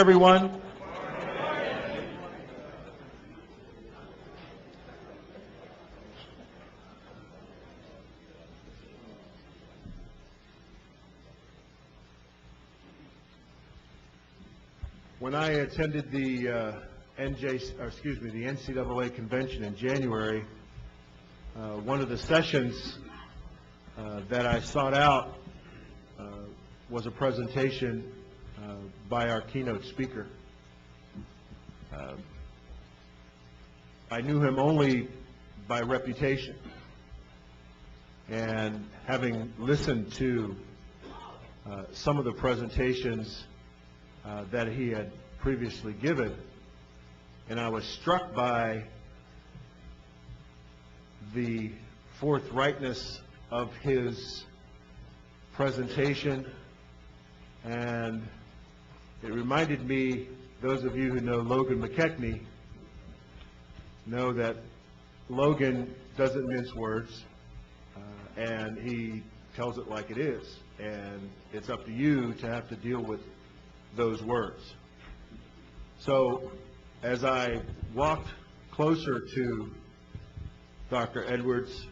Everyone. When I attended the NCAA convention in January, one of the sessions that I sought out was a presentation by our keynote speaker. I knew him only by reputation, and having listened to some of the presentations that he had previously given, and I was struck by the forthrightness of his presentation, and it reminded me, those of you who know Logan McKechnie know that Logan doesn't mince words, and he tells it like it is, and it's up to you to have to deal with those words. So as I walked closer to Dr. Edwards,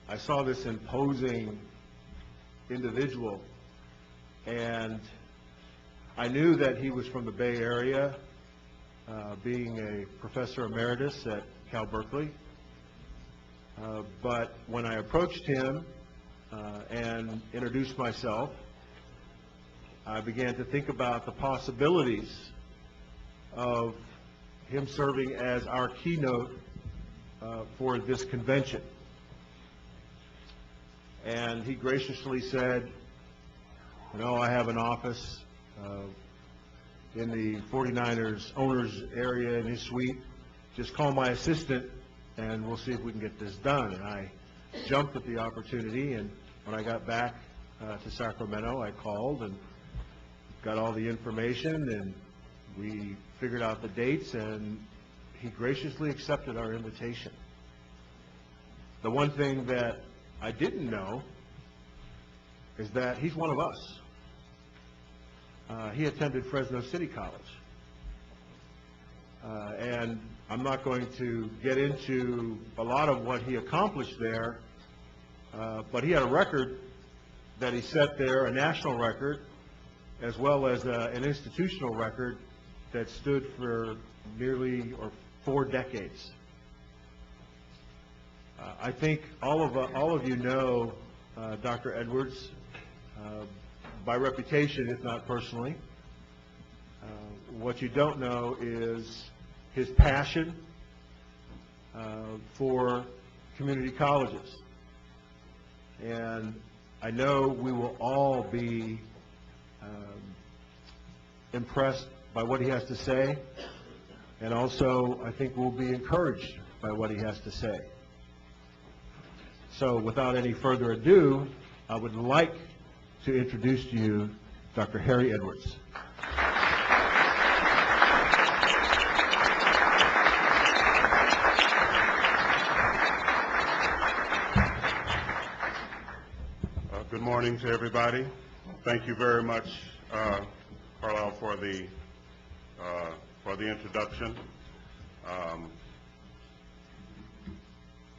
I saw this imposing individual, and I knew that he was from the Bay Area, being a professor emeritus at Cal Berkeley. But when I approached him and introduced myself, I began to think about the possibilities of him serving as our keynote for this convention. And he graciously said, I have an office in the 49ers owners area in his suite. Just call my assistant and we'll see if we can get this done. And I jumped at the opportunity, and when I got back to Sacramento, I called and got all the information, and we figured out the dates, and he graciously accepted our invitation. The one thing that I didn't know is that he's one of us. He attended Fresno City College. And I'm not going to get into a lot of what he accomplished there, but he had a record that he set there, a national record, as well as an institutional record that stood for nearly 4 decades. I think all of you know Dr. Edwards by reputation, if not personally. What you don't know is his passion for community colleges. And I know we will all be impressed by what he has to say, and also I think we'll be encouraged by what he has to say. So without any further ado, I would like to introduce to you Dr. Harry Edwards. Good morning to everybody. Thank you very much, Carlisle, for the introduction.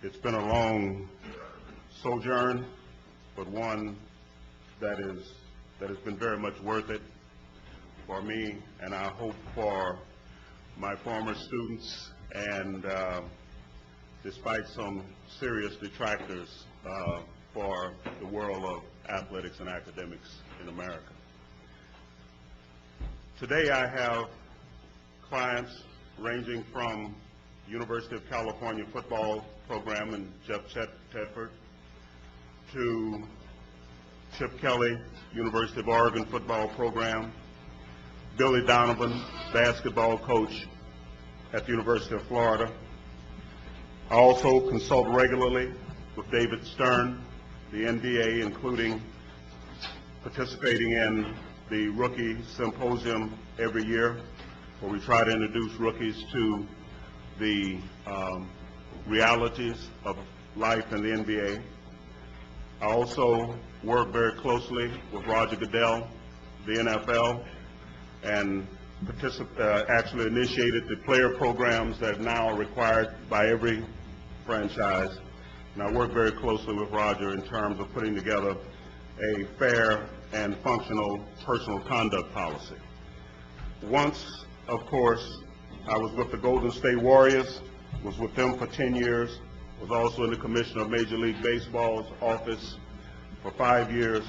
It's been a long sojourn, but one that has been very much worth it for me, and I hope for my former students, and despite some serious detractors, for the world of athletics and academics in America. Today I have clients ranging from University of California football program and Jeff Tedford to Chip Kelly, University of Oregon football program, Billy Donovan, basketball coach at the University of Florida. I also consult regularly with David Stern, the NBA, including participating in the Rookie Symposium every year, where we try to introduce rookies to the realities of life in the NBA. I also work very closely with Roger Goodell, the NFL and actually initiated the player programs that now are required by every franchise. And I work very closely with Roger in terms of putting together a fair and functional personal conduct policy. Once, of course, I was with the Golden State Warriors, was with them for 10 years, was also in the Commissioner of Major League Baseball's office for 5 years,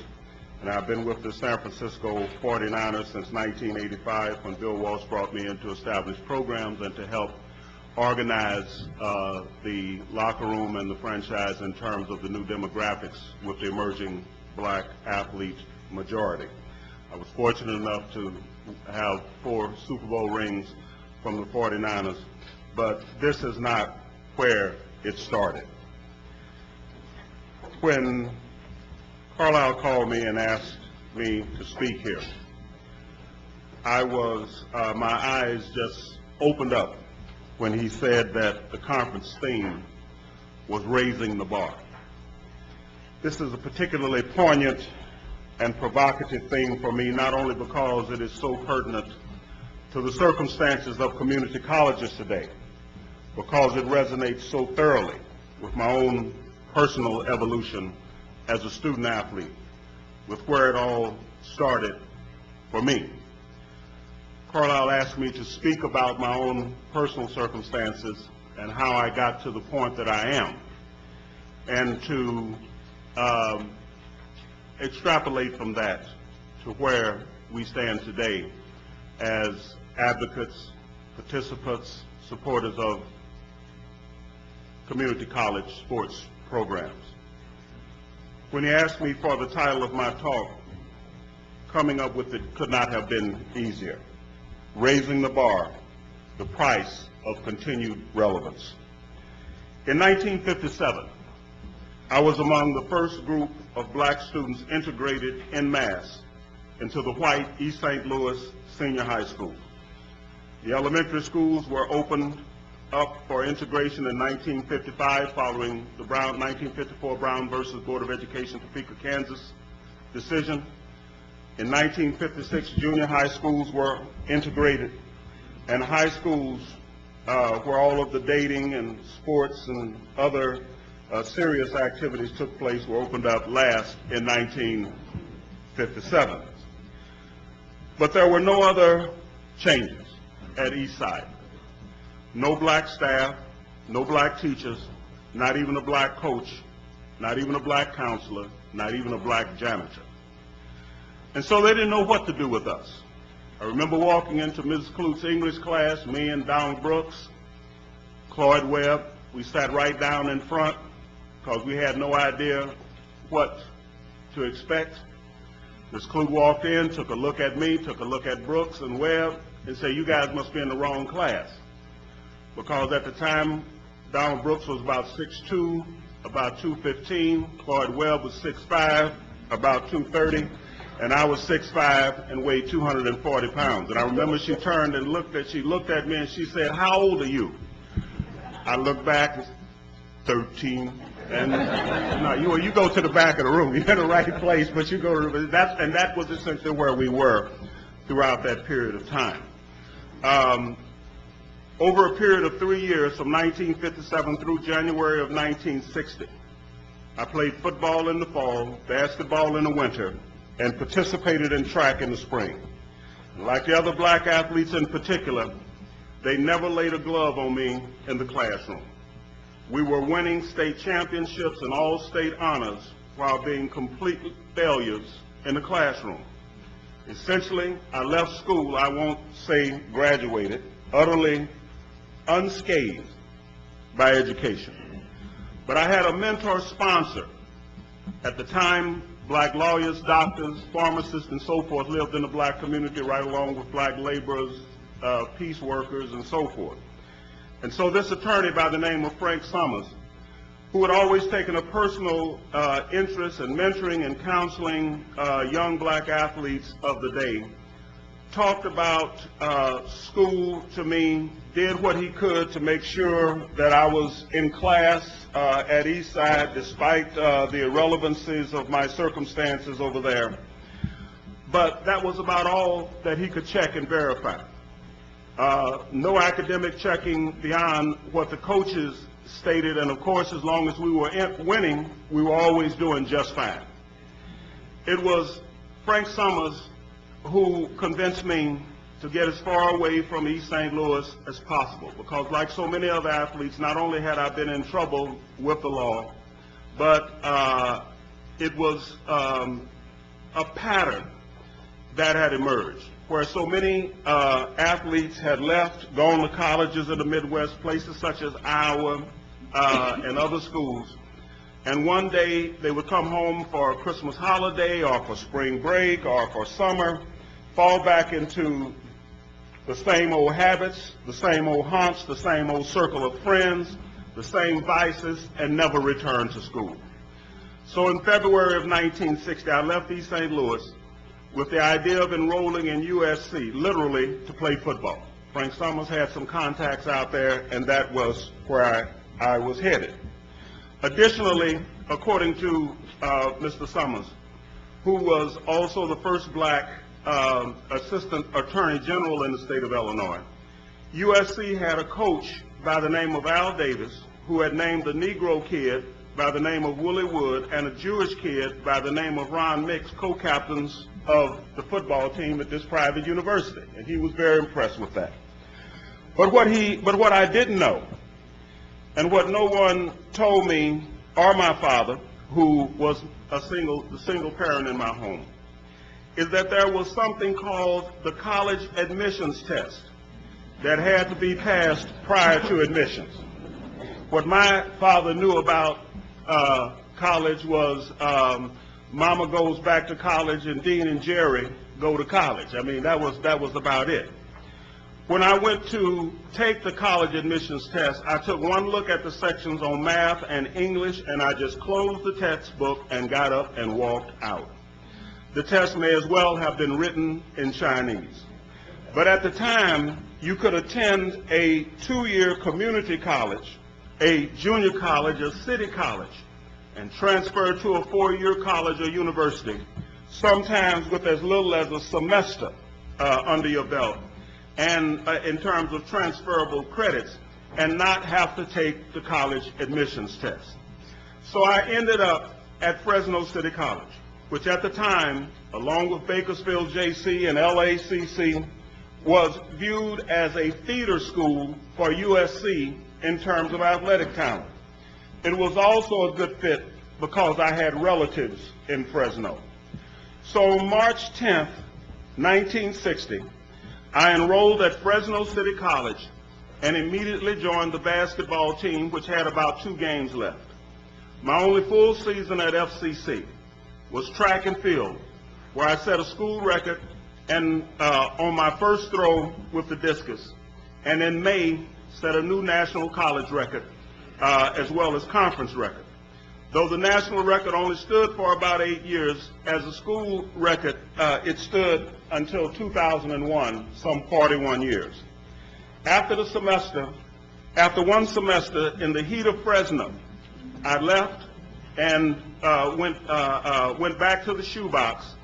and I've been with the San Francisco 49ers since 1985 when Bill Walsh brought me in to establish programs and to help organize the locker room and the franchise in terms of the new demographics with the emerging black athlete majority. I was fortunate enough to have 4 Super Bowl rings from the 49ers, but this is not where it started. When Carlisle called me and asked me to speak here, I was, my eyes just opened up when he said that the conference theme was raising the bar. This is a particularly poignant and provocative theme for me, not only because it is so pertinent to the circumstances of community colleges today, because it resonates so thoroughly with my own personal evolution as a student athlete, with where it all started for me. Carlisle asked me to speak about my own personal circumstances and how I got to the point that I am, and to extrapolate from that to where we stand today as advocates, participants, supporters of community college sports programs. When he asked me for the title of my talk, coming up with it could not have been easier. Raising the Bar, the Price of Continued Relevance. In 1957, I was among the first group of black students integrated en masse into the white East St. Louis Senior High School. The elementary schools were opened up for integration in 1955 following the 1954 Brown versus Board of Education Topeka, Kansas decision. In 1956, junior high schools were integrated, and high schools where all of the dating and sports and other serious activities took place were opened up last in 1957. But there were no other changes at Eastside. No black staff, no black teachers, not even a black coach, not even a black counselor, not even a black janitor. And so they didn't know what to do with us. I remember walking into Mrs. Klute's English class, me and Donald Brooks, Cloyd Webb. We sat right down in front because we had no idea what to expect. Ms. Klute walked in, took a look at me, took a look at Brooks and Webb, and said, "You guys must be in the wrong class." Because at the time, Donald Brooks was about 6'2", about 215. Cloyd Webb was 6'5", about 230. And I was 6'5" and weighed 240 pounds. And I remember she turned and she looked at me and she said, "How old are you?" I looked back, 13. And no, you go to the back of the room. You're in the right place, but you go to that was essentially where we were throughout that period of time. Over a period of 3 years, from 1957 through January of 1960, I played football in the fall, basketball in the winter, and participated in track in the spring. Like the other black athletes in particular, they never laid a glove on me in the classroom. We were winning state championships and all state honors while being complete failures in the classroom. Essentially, I left school, I won't say graduated, utterly unscathed by education. But I had a mentor sponsor. At the time, black lawyers, doctors, pharmacists, and so forth lived in the black community right along with black laborers, peace workers, and so forth. And so this attorney by the name of Frank Summers, who had always taken a personal interest in mentoring and counseling young black athletes of the day, talked about school to me, did what he could to make sure that I was in class at Eastside despite the irrelevancies of my circumstances over there. but that was about all that he could check and verify. No academic checking beyond what the coaches stated, and of course, as long as we were winning, we were always doing just fine. It was Frank Summers who convinced me to get as far away from East St. Louis as possible, because like so many other athletes, not only had I been in trouble with the law, but it was a pattern that had emerged, where so many athletes had left, gone to colleges in the Midwest, places such as Iowa and other schools, and one day they would come home for a Christmas holiday or for spring break or for summer, fall back into the same old habits, the same old haunts, the same old circle of friends, the same vices, and never return to school. So in February of 1960, I left East St. Louis with the idea of enrolling in USC, literally to play football. Frank Summers had some contacts out there, and that was where I was headed. Additionally, according to Mr. Summers, who was also the first black assistant attorney general in the state of Illinois, USC had a coach by the name of Al Davis, who had named a Negro kid by the name of Willie Wood and a Jewish kid by the name of Ron Mix, co-captains of the football team at this private university, and he was very impressed with that. But what I didn't know, and what no one told me or my father, who was the single parent in my home, is that there was something called the college admissions test that had to be passed prior to admissions. What my father knew about college was Mama goes back to college and Dean and Jerry go to college. I mean, that was about it. When I went to take the college admissions test, I took one look at the sections on math and English, and I just closed the textbook and got up and walked out. The test may as well have been written in Chinese. But at the time, you could attend a 2-year community college, a junior college, a city college, and transfer to a 4-year college or university, sometimes with as little as a semester under your belt, and in terms of transferable credits, and not have to take the college admissions test. So I ended up at Fresno City College, which at the time, along with Bakersfield JC and LACC, was viewed as a feeder school for USC in terms of athletic talent. It was also a good fit because I had relatives in Fresno. So March 10th, 1960, I enrolled at Fresno City College and immediately joined the basketball team, which had about 2 games left. My only full season at FCC was track and field, where I set a school record and on my first throw with the discus, and in May set a new national college record as well as conference record. Though the national record only stood for about 8 years, as a school record, it stood until 2001, some 41 years. After one semester in the heat of Fresno, I left and went back to the shoebox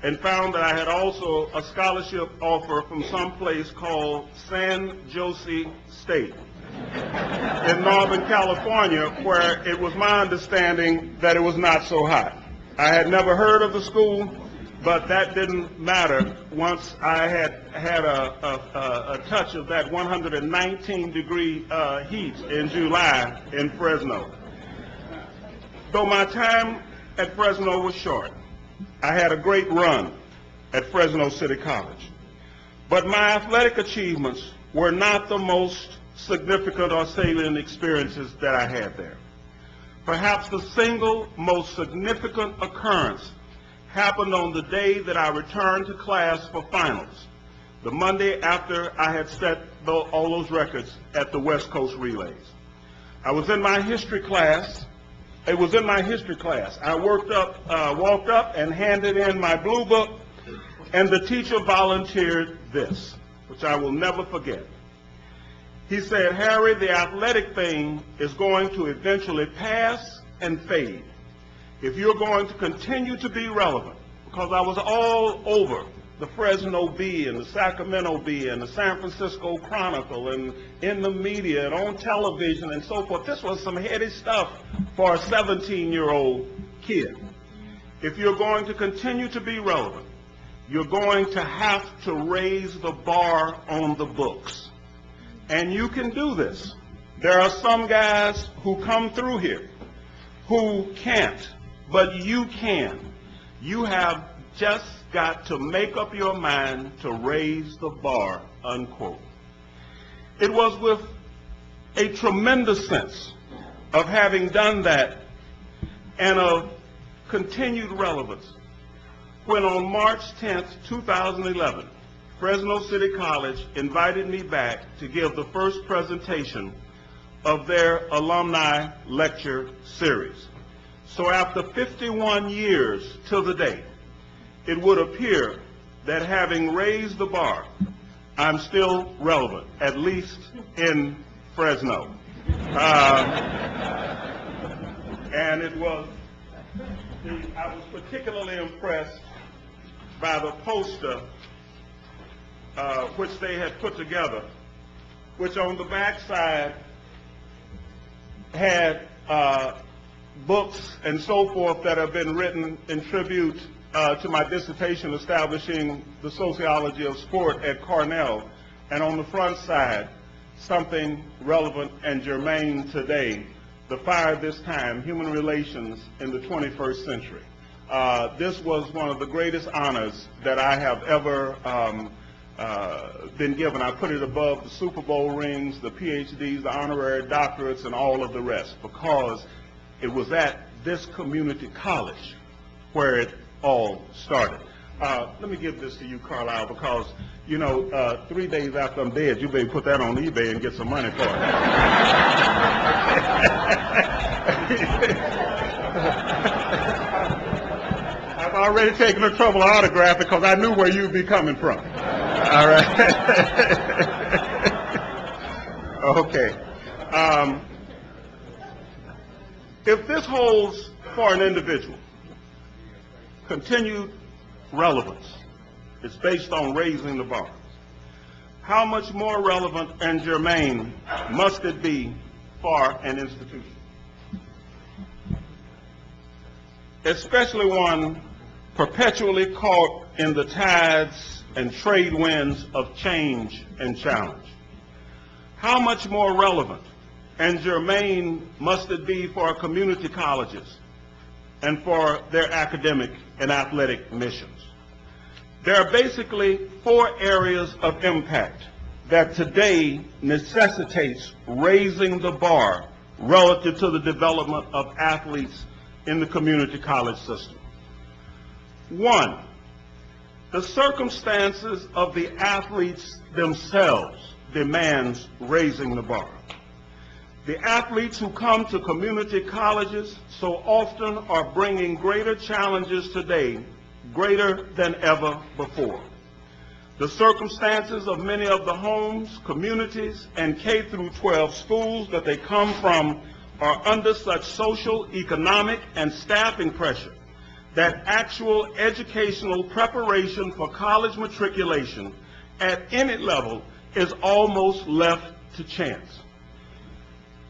and found that I had also a scholarship offer from some place called San Jose State in Northern California, where it was my understanding that it was not so hot. I had never heard of the school, but that didn't matter once I had a touch of that 119-degree heat in July in Fresno. Though my time at Fresno was short, I had a great run at Fresno City College. But my athletic achievements were not the most significant or salient experiences that I had there. Perhaps the single most significant occurrence happened on the day that I returned to class for finals, the Monday after I had set all those records at the West Coast Relays. I was in my history class. It was in my history class. I walked up and handed in my blue book, and the teacher volunteered this, which I will never forget. He said, "Harry, the athletic thing is going to eventually pass and fade. If you're going to continue to be relevant, because I was all over the Fresno Bee and the Sacramento Bee and the San Francisco Chronicle and in the media and on television and so forth. This was some heady stuff for a 17-year-old kid. If you're going to continue to be relevant, you're going to have to raise the bar on the books. And you can do this. There are some guys who come through here who can't, but you can. You have just got to make up your mind to raise the bar, unquote. It was with a tremendous sense of having done that and of continued relevance when on March 10th, 2011, Fresno City College invited me back to give the first presentation of their alumni lecture series. So after 51 years to the day, it would appear that having raised the bar, I'm still relevant, at least in Fresno. And it was, I was particularly impressed by the poster which they had put together, which on the backside had books and so forth that have been written in tribute to my dissertation establishing the sociology of sport at Cornell, and on the front side, something relevant and germane today, the fire this time, human relations in the 21st century. This was one of the greatest honors that I have ever been given. I put it above the Super Bowl rings, the PhDs, the honorary doctorates, and all of the rest, because it was at this community college where it all started. Let me give this to you, Carlisle, because, you know, 3 days after I'm dead, you better put that on eBay and get some money for it. I've already taken the trouble to autograph it because I knew where you'd be coming from. All right. Okay. If this holds for an individual, continued relevance is based on raising the bar, how much more relevant and germane must it be for an institution? Especially one perpetually caught in the tides and trade winds of change and challenge. How much more relevant and germane must it be for our community colleges and for their academic and athletic missions? There are basically 4 areas of impact that today necessitates raising the bar relative to the development of athletes in the community college system. 1, the circumstances of the athletes themselves demands raising the bar. The athletes who come to community colleges so often are bringing greater challenges today, greater than ever before. The circumstances of many of the homes, communities, and K-12 schools that they come from are under such social, economic, and staffing pressure that actual educational preparation for college matriculation at any level is almost left to chance.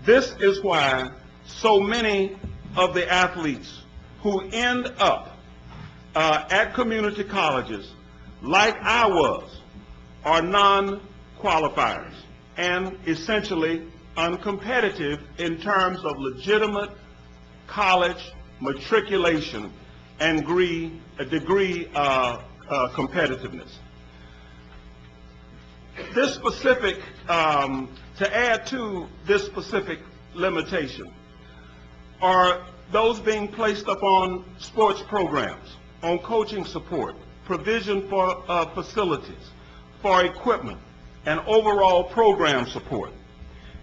This is why so many of the athletes who end up at community colleges, like I was, are non-qualifiers and essentially uncompetitive in terms of legitimate college matriculation and degree competitiveness. This specific, to add to this specific limitation, are those being placed upon sports programs, on coaching support, provision for facilities, for equipment, and overall program support.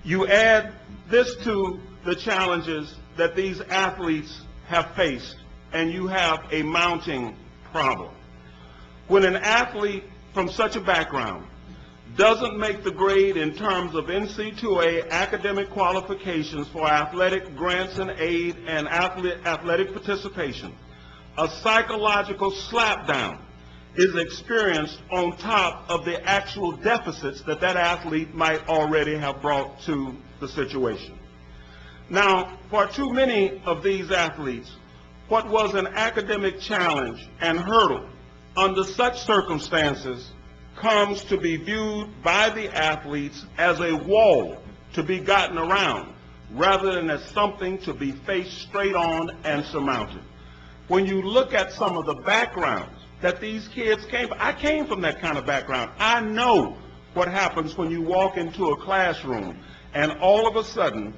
You add this to the challenges that these athletes have faced, and you have a mounting problem. When an athlete from such a background doesn't make the grade in terms of NC2A academic qualifications for athletic grants and aid and athletic participation, a psychological slapdown is experienced on top of the actual deficits that that athlete might already have brought to the situation. Now, for too many of these athletes, what was an academic challenge and hurdle under such circumstances comes to be viewed by the athletes as a wall to be gotten around, rather than as something to be faced straight on and surmounted. When you look at some of the backgrounds that these kids I came from that kind of background. I know what happens when you walk into a classroom and all of a sudden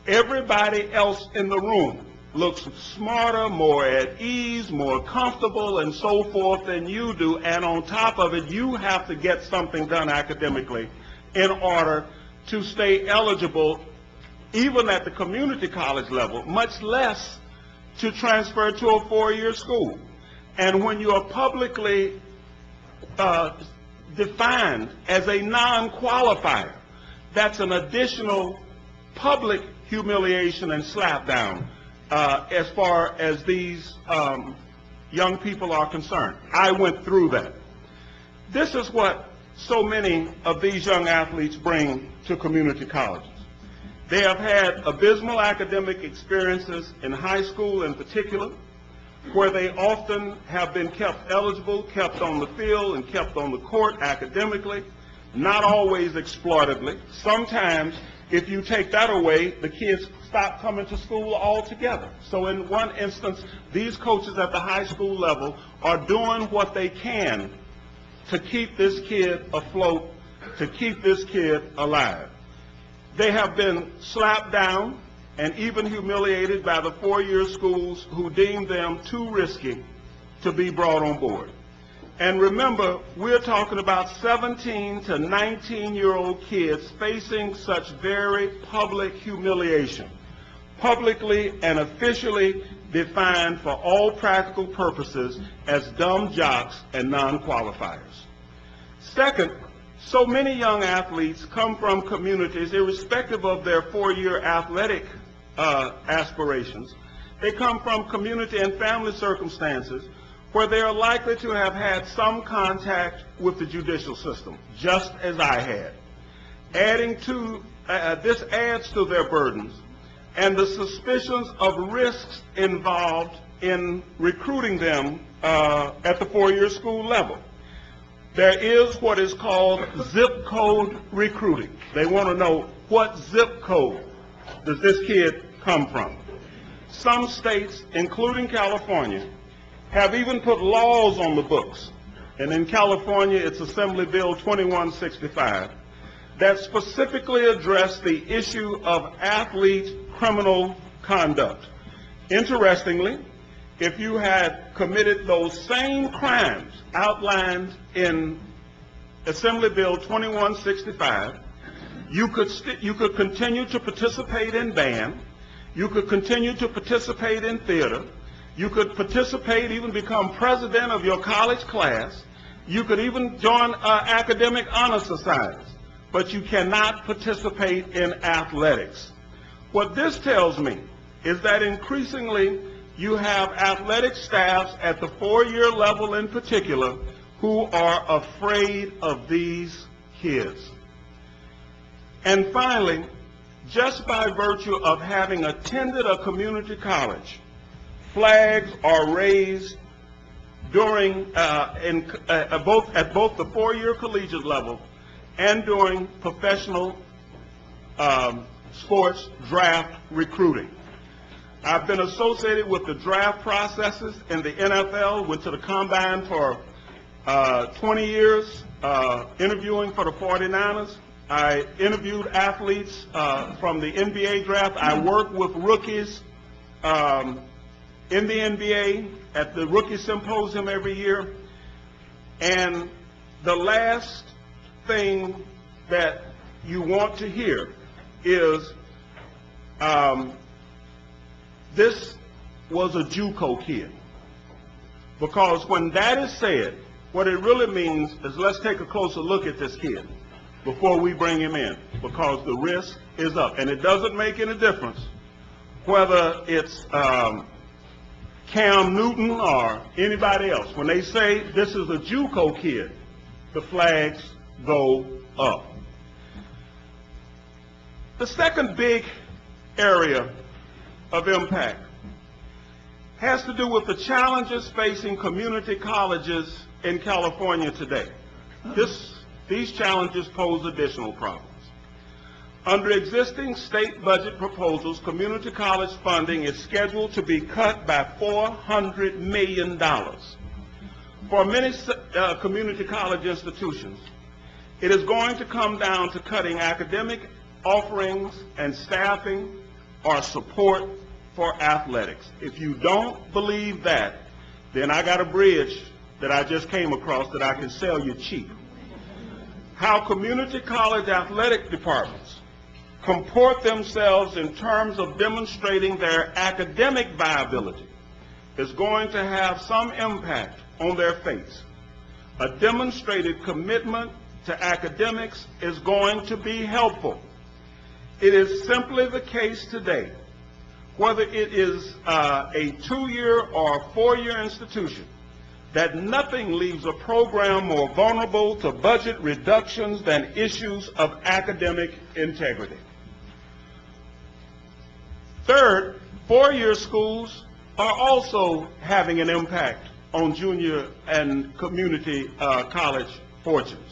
everybody else in the room looks smarter, more at ease, more comfortable, and so forth than you do, and on top of it, you have to get something done academically in order to stay eligible, even at the community college level, much less to transfer to a four-year school. And when you are publicly defined as a non-qualifier, that's an additional public humiliation and slapdown as far as these young people are concerned. I went through that. This is what so many of these young athletes bring to community colleges. They have had abysmal academic experiences in high school in particular, where they often have been kept eligible, kept on the field, and kept on the court academically, not always exploitably. Sometimes, if you take that away, the kids stop coming to school altogether. So in one instance, these coaches at the high school level are doing what they can to keep this kid afloat, to keep this kid alive. They have been slapped down and even humiliated by the four-year schools who deemed them too risky to be brought on board. And remember, we're talking about 17 to 19-year-old kids facing such very public humiliation, publicly and officially defined for all practical purposes as dumb jocks and non-qualifiers. Second, so many young athletes come from communities, irrespective of their four-year athletic aspirations. They come from community and family circumstances where they are likely to have had some contact with the judicial system, just as I had. This adds to their burdens and the suspicions of risks involved in recruiting them at the four-year school level. There is what is called zip code recruiting. They want to know, what zip code does this kid come from? Some states, including California, have even put laws on the books, and in California it's Assembly Bill 2165, that specifically address the issue of athlete criminal conduct. Interestingly, if you had committed those same crimes outlined in Assembly Bill 2165, you could continue to participate in band, you could continue to participate in theater, you could participate, even become president of your college class, you could even join academic honor societies, but you cannot participate in athletics. What this tells me is that increasingly you have athletic staffs at the four-year level in particular who are afraid of these kids. And finally, just by virtue of having attended a community college, flags are raised during at both the four-year collegiate level and during professional sports draft recruiting. I've been associated with the draft processes in the NFL, went to the combine for 20 years, interviewing for the 49ers. I interviewed athletes from the NBA draft. I worked with rookies in the NBA at the rookie symposium every year. And the last thing that you want to hear is this was a JUCO kid. Because when that is said, what it really means is, let's take a closer look at this kid before we bring him in, because the risk is up. And it doesn't make any difference whether it's Cam Newton or anybody else, when they say this is a JUCO kid, the flags go up. The second big area of impact has to do with the challenges facing community colleges in California today. These challenges pose additional problems. Under existing state budget proposals, community college funding is scheduled to be cut by $400 million. For many community college institutions, it is going to come down to cutting academic offerings and staffing or support for athletics. If you don't believe that, then I got a bridge that I just came across that I can sell you cheap. How community college athletic departments comport themselves in terms of demonstrating their academic viability is going to have some impact on their fates. A demonstrated commitment to academics is going to be helpful. It is simply the case today, whether it is a 2-year or 4-year institution, that nothing leaves a program more vulnerable to budget reductions than issues of academic integrity. Third, 4-year schools are also having an impact on junior and community college fortunes.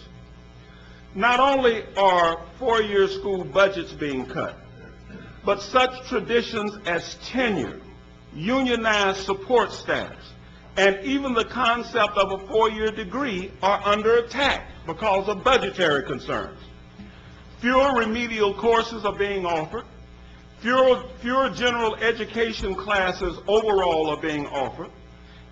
Not only are 4-year school budgets being cut, but such traditions as tenure, unionized support staffs, and even the concept of a 4-year degree are under attack because of budgetary concerns. Fewer remedial courses are being offered. Fewer general education classes overall are being offered,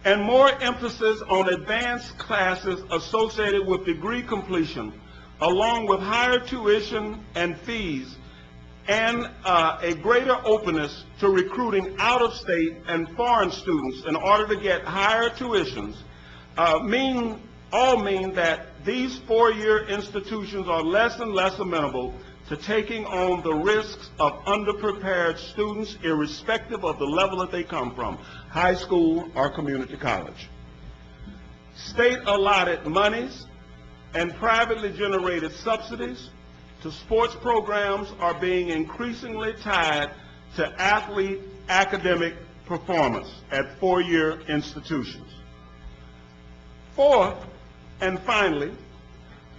and more emphasis on advanced classes associated with degree completion, along with higher tuition and fees, and a greater openness to recruiting out-of-state and foreign students in order to get higher tuitions, all mean that these 4-year institutions are less and less amenable to taking on the risks of underprepared students, irrespective of the level that they come from, high school or community college. State-allotted monies and privately generated subsidies to sports programs are being increasingly tied to athlete academic performance at 4-year institutions. Fourth, and finally,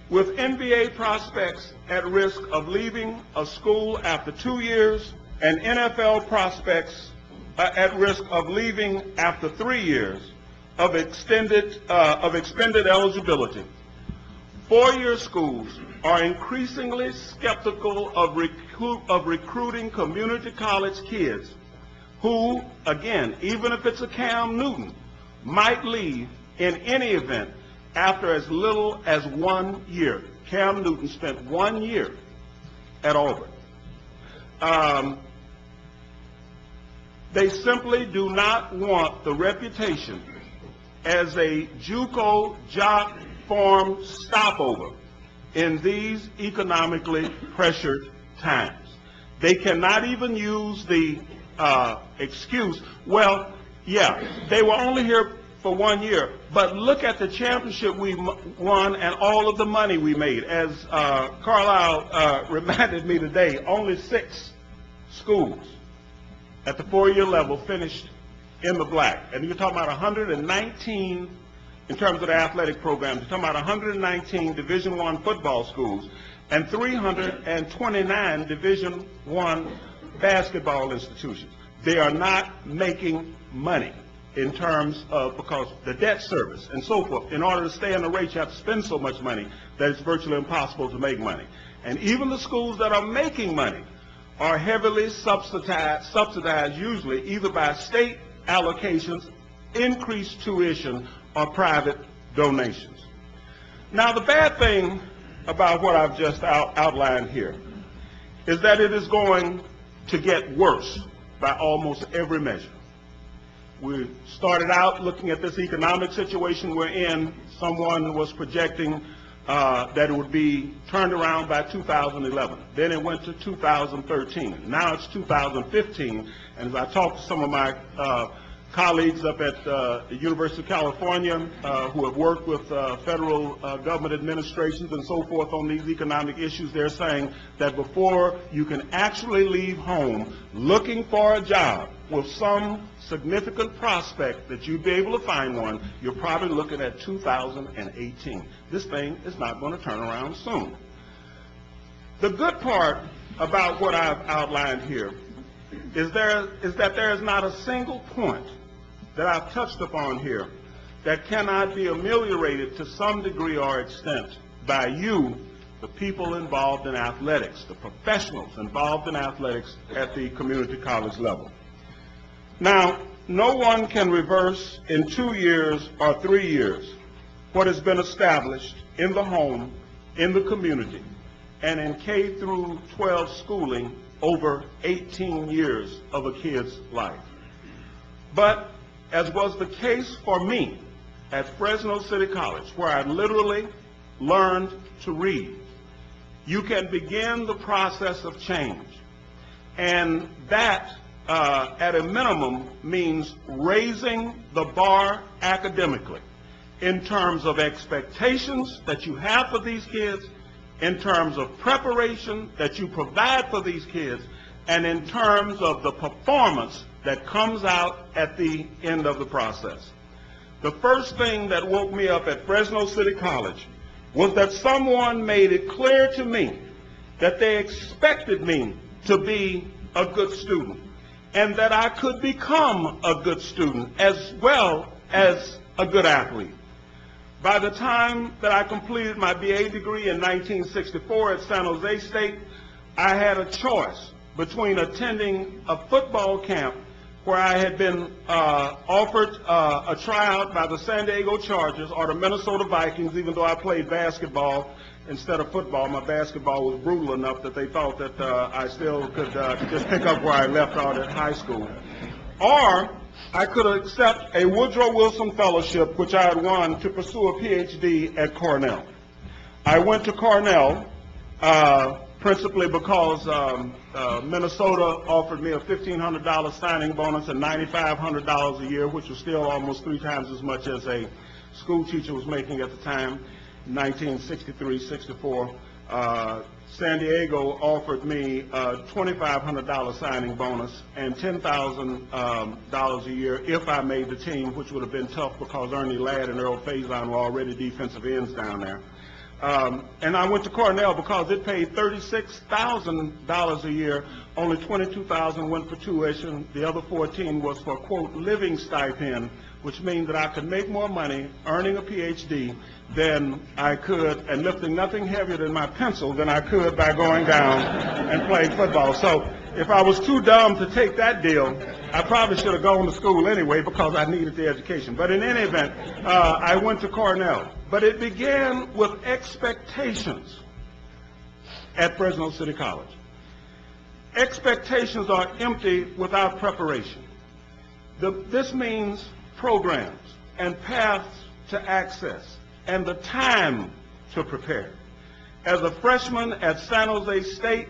with NBA prospects at risk of leaving a school after 2 years and NFL prospects at risk of leaving after 3 years of expended eligibility, 4-year schools are increasingly skeptical of recruiting community college kids who, again, even if it's a Cam Newton, might leave in any event after as little as 1 year. Cam Newton spent 1 year at Auburn. They simply do not want the reputation as a JUCO jock farm stopover in these economically pressured times. They cannot even use the excuse, well, yeah, they were only here for 1 year, but look at the championship we won and all of the money we made. As Carlisle reminded me today, only 6 schools at the 4-year level finished in the black. And you're talking about 119 in terms of the athletic programs. You're talking about 119 Division I football schools and 329 Division I basketball institutions. They are not making money in terms of, because the debt service and so forth. In order to stay in the race, you have to spend so much money that it's virtually impossible to make money. And even the schools that are making money are heavily subsidized usually either by state allocations, increased tuition, or private donations. Now, the bad thing about what I've just outlined here is that it is going to get worse by almost every measure. We started out looking at this economic situation we're in. Someone was projecting that it would be turned around by 2011. Then it went to 2013. Now it's 2015. And as I talked to some of my colleagues up at the University of California who have worked with federal government administrations and so forth on these economic issues. They're saying that before you can actually leave home looking for a job with some significant prospect that you'd be able to find one, you're probably looking at 2018. This thing is not going to turn around soon. The good part about what I've outlined here is that there is not a single point that I've touched upon here that cannot be ameliorated to some degree or extent by you, the people involved in athletics, the professionals involved in athletics at the community college level. Now, no one can reverse in 2 years or 3 years what has been established in the home, in the community, and in K through 12 schooling over 18 years of a kid's life. But as was the case for me at Fresno City College, where I literally learned to read, you can begin the process of change. And that, at a minimum, means raising the bar academically in terms of expectations that you have for these kids, in terms of preparation that you provide for these kids, and in terms of the performance that comes out at the end of the process. The first thing that woke me up at Fresno City College was that someone made it clear to me that they expected me to be a good student and that I could become a good student as well as a good athlete. By the time that I completed my BA degree in 1964 at San Jose State, I had a choice between attending a football camp where I had been offered a tryout by the San Diego Chargers or the Minnesota Vikings, even though I played basketball instead of football. My basketball was brutal enough that they thought that I still could just pick up where I left off at high school. Or I could accept a Woodrow Wilson Fellowship, which I had won, to pursue a PhD at Cornell. I went to Cornell principally because Minnesota offered me a $1,500 signing bonus and $9,500 a year, which was still almost 3 times as much as a school teacher was making at the time, 1963-64. San Diego offered me a $2,500 signing bonus and $10,000 a year if I made the team, which would have been tough because Ernie Ladd and Earl Faison were already defensive ends down there. And I went to Cornell because it paid $36,000 a year. Only $22,000 went for tuition. The other $14,000 was for, quote, living stipend, which means that I could make more money earning a PhD than I could, and lifting nothing heavier than my pencil, than I could by going down and playing football. So if I was too dumb to take that deal, I probably should have gone to school anyway because I needed the education. But in any event, I went to Cornell. But it began with expectations at Fresno City College. Expectations are empty without preparation. This means programs and paths to access and the time to prepare. As a freshman at San Jose State,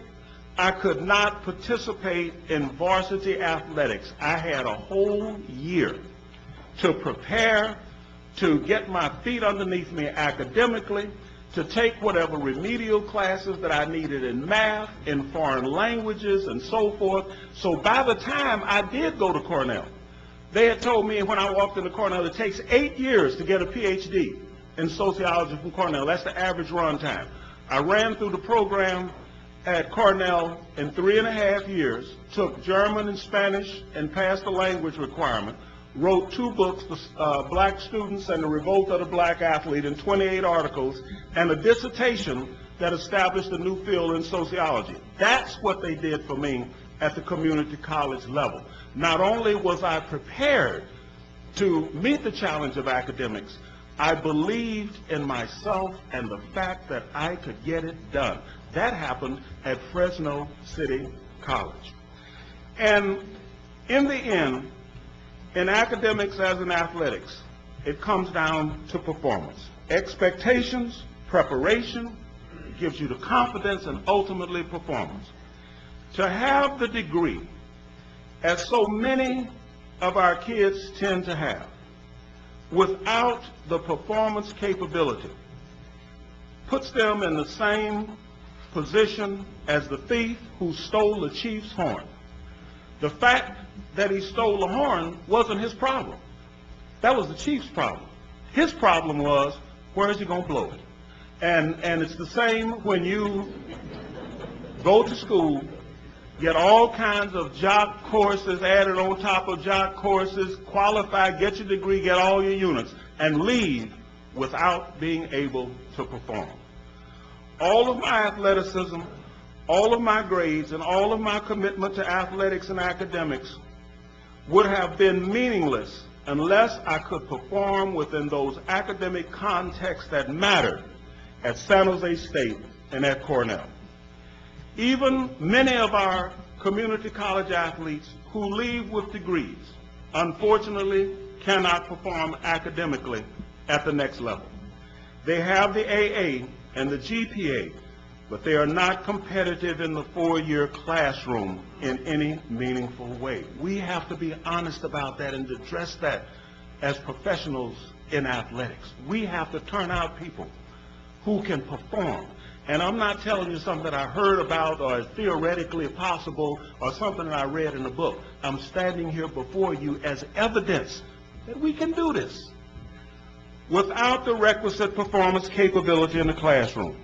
I could not participate in varsity athletics. I had a whole year to prepare, to get my feet underneath me academically, to take whatever remedial classes that I needed in math, in foreign languages, and so forth. So by the time I did go to Cornell, they had told me when I walked into Cornell, it takes 8 years to get a PhD in sociology from Cornell. That's the average run time. I ran through the program at Cornell in 3.5 years, took German and Spanish and passed the language requirement, wrote 2 books, Black Students and the Revolt of the Black Athlete, and 28 articles, and a dissertation that established a new field in sociology. That's what they did for me at the community college level. Not only was I prepared to meet the challenge of academics, I believed in myself and the fact that I could get it done. That happened at Fresno City College. And in the end, in academics as in athletics, it comes down to performance. Expectations, preparation, gives you the confidence, and ultimately performance. To have the degree, as so many of our kids tend to have, without the performance capability, puts them in the same position as the thief who stole the chief's horn. The fact that he stole the horn wasn't his problem. That was the chief's problem. His problem was, where is he going to blow it? And it's the same when you go to school, get all kinds of job courses added on top of job courses, qualify, get your degree, get all your units, and leave without being able to perform. All of my athleticism, all of my grades, and all of my commitment to athletics and academics would have been meaningless unless I could perform within those academic contexts that mattered at San Jose State and at Cornell. Even many of our community college athletes who leave with degrees, unfortunately, cannot perform academically at the next level. They have the AA and the GPA, but they are not competitive in the four-year classroom in any meaningful way. We have to be honest about that and address that as professionals in athletics. We have to turn out people who can perform. And I'm not telling you something that I heard about or is theoretically possible or something that I read in a book. I'm standing here before you as evidence that we can do this without the requisite performance capability in the classroom.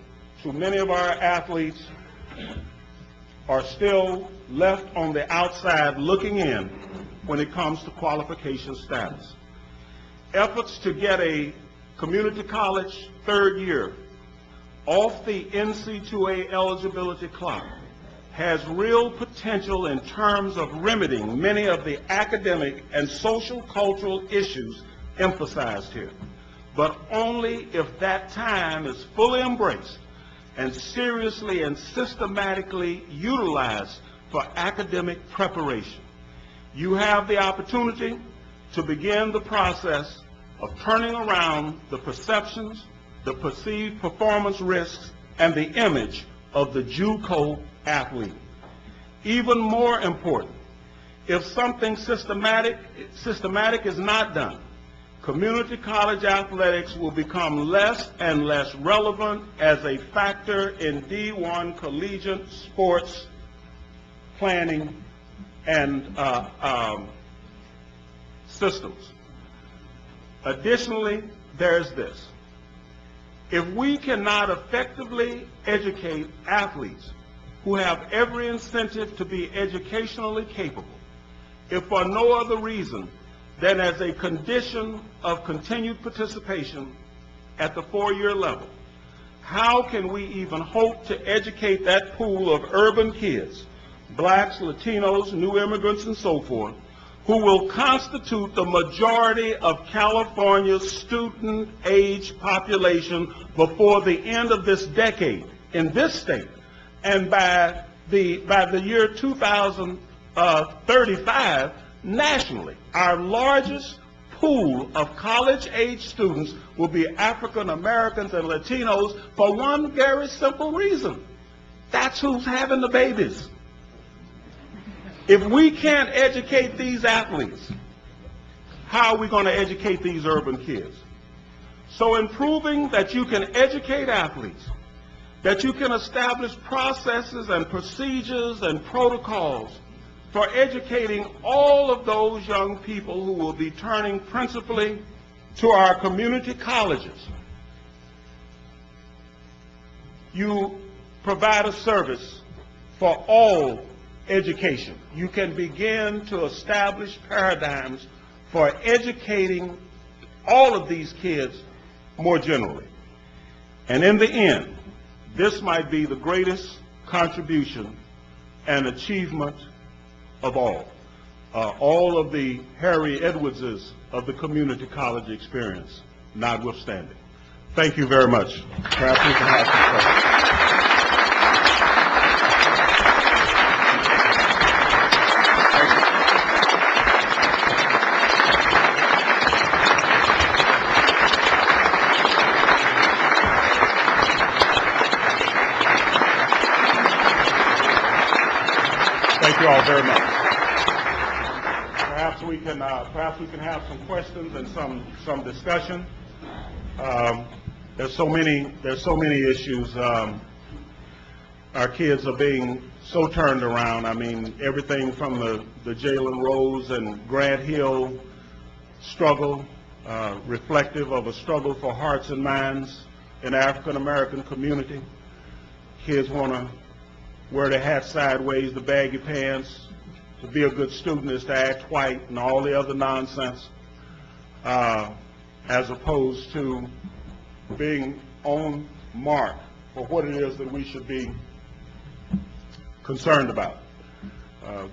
So many of our athletes are still left on the outside looking in when it comes to qualification status. Efforts to get a community college third year off the NC2A eligibility clock has real potential in terms of remedying many of the academic and social cultural issues emphasized here, but only if that time is fully embraced and seriously and systematically utilized for academic preparation. You have the opportunity to begin the process of turning around the perceptions, the perceived performance risks, and the image of the JUCO athlete. Even more important, if something systematic is not done, community college athletics will become less and less relevant as a factor in D1 collegiate sports planning and systems. Additionally, there's this. If we cannot effectively educate athletes who have every incentive to be educationally capable, if for no other reason than as a condition of continued participation at the four-year level, how can we even hope to educate that pool of urban kids, blacks, Latinos, new immigrants, and so forth, who will constitute the majority of California's student-age population before the end of this decade in this state, and by the year 2035 nationally, our largest pool of college-age students will be African Americans and Latinos for one very simple reason. That's who's having the babies. If we can't educate these athletes, how are we going to educate these urban kids? So in proving that you can educate athletes, that you can establish processes and procedures and protocols for educating all of those young people who will be turning principally to our community colleges, you provide a service for all education. You can begin to establish paradigms for educating all of these kids more generally. And in the end, this might be the greatest contribution and achievement of all. All of the Harry Edwardses of the community college experience notwithstanding. Thank you very much. Perhaps we can have some questions. Thank you all very much. Perhaps perhaps we can have some questions and some discussion. There's so many issues. Our kids are being so turned around. I mean, everything from the Jalen Rose and Grant Hill struggle, reflective of a struggle for hearts and minds in the African American community. Kids want to wear their hat sideways, the baggy pants. To be a good student is to act white and all the other nonsense, as opposed to being on mark for what it is that we should be concerned about.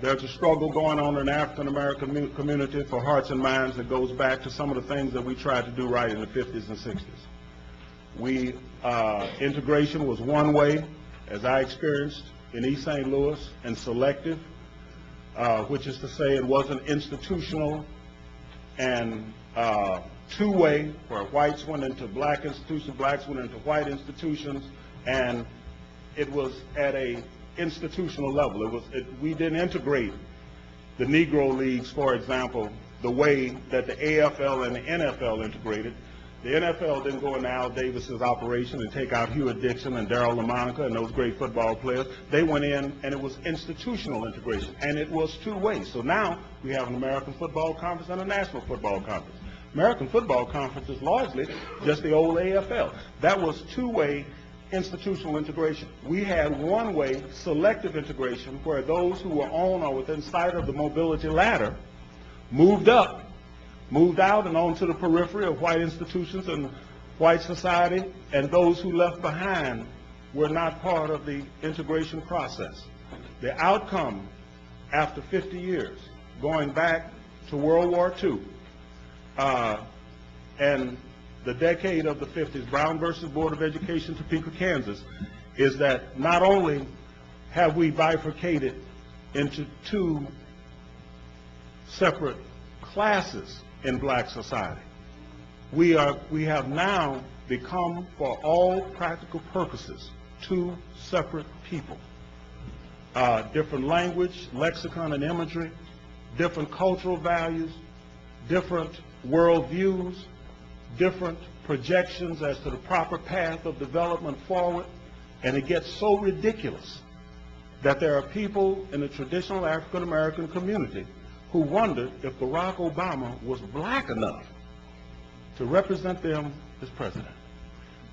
There's a struggle going on in the African American community for hearts and minds that goes back to some of the things that we tried to do right in the 50s and 60s. Integration was one way, as I experienced in East St. Louis, and selective, which is to say it wasn't institutional and two-way, where whites went into black institutions, blacks went into white institutions, and it was at a institutional level. We didn't integrate the Negro leagues, for example, the way that the AFL and the NFL integrated. The NFL didn't go into Al Davis's operation and take out Hewitt Dixon and Darryl LaMonica and those great football players. They went in and it was institutional integration, and it was two ways. So now we have an American Football Conference and a National Football Conference. American Football Conference is largely just the old AFL. That was two-way institutional integration. We had one-way selective integration where those who were on or within sight of the mobility ladder moved up, moved out and on to the periphery of white institutions and white society, and those who left behind were not part of the integration process. The outcome after 50 years, going back to World War II, and the decade of the 50s, Brown versus Board of Education, Topeka, Kansas, is that not only have we bifurcated into two separate classes in black society, we have now become, for all practical purposes, two separate people. Different language, lexicon and imagery, different cultural values, different worldviews, different projections as to the proper path of development forward, and it gets so ridiculous that there are people in the traditional African American community who wondered if Barack Obama was black enough to represent them as president.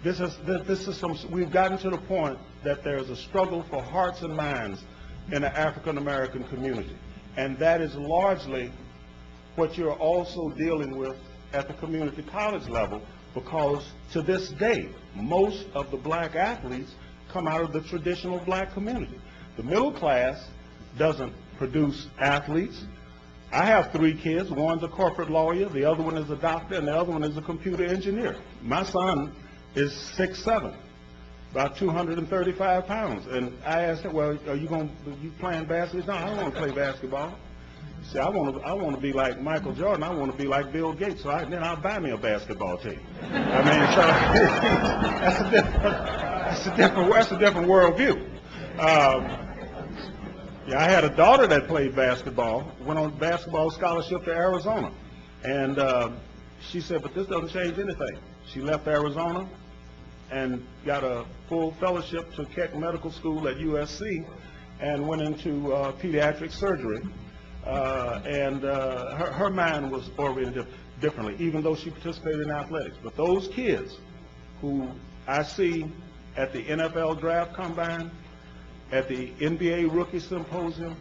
We've gotten to the point that there's a struggle for hearts and minds in the African American community, and that is largely what you're also dealing with at the community college level, because to this day, most of the black athletes come out of the traditional black community. The middle class doesn't produce athletes. I have 3 kids. One's a corporate lawyer, the other one is a doctor, and the other one is a computer engineer. My son is 6'7", about 235 pounds. And I asked him, well, are you playing basketball? No, I don't want to play basketball. See, I want to be like Michael Jordan. I want to be like Bill Gates. So then I'll buy me a basketball team. I mean, so that's a different worldview. Yeah, I had a daughter that played basketball, went on basketball scholarship to Arizona, and she said, but this doesn't change anything. She left Arizona and got a full fellowship to Keck Medical School at USC and went into pediatric surgery. Her mind was oriented differently, even though she participated in athletics. But those kids who I see at the NFL Draft Combine, at the NBA Rookie Symposium,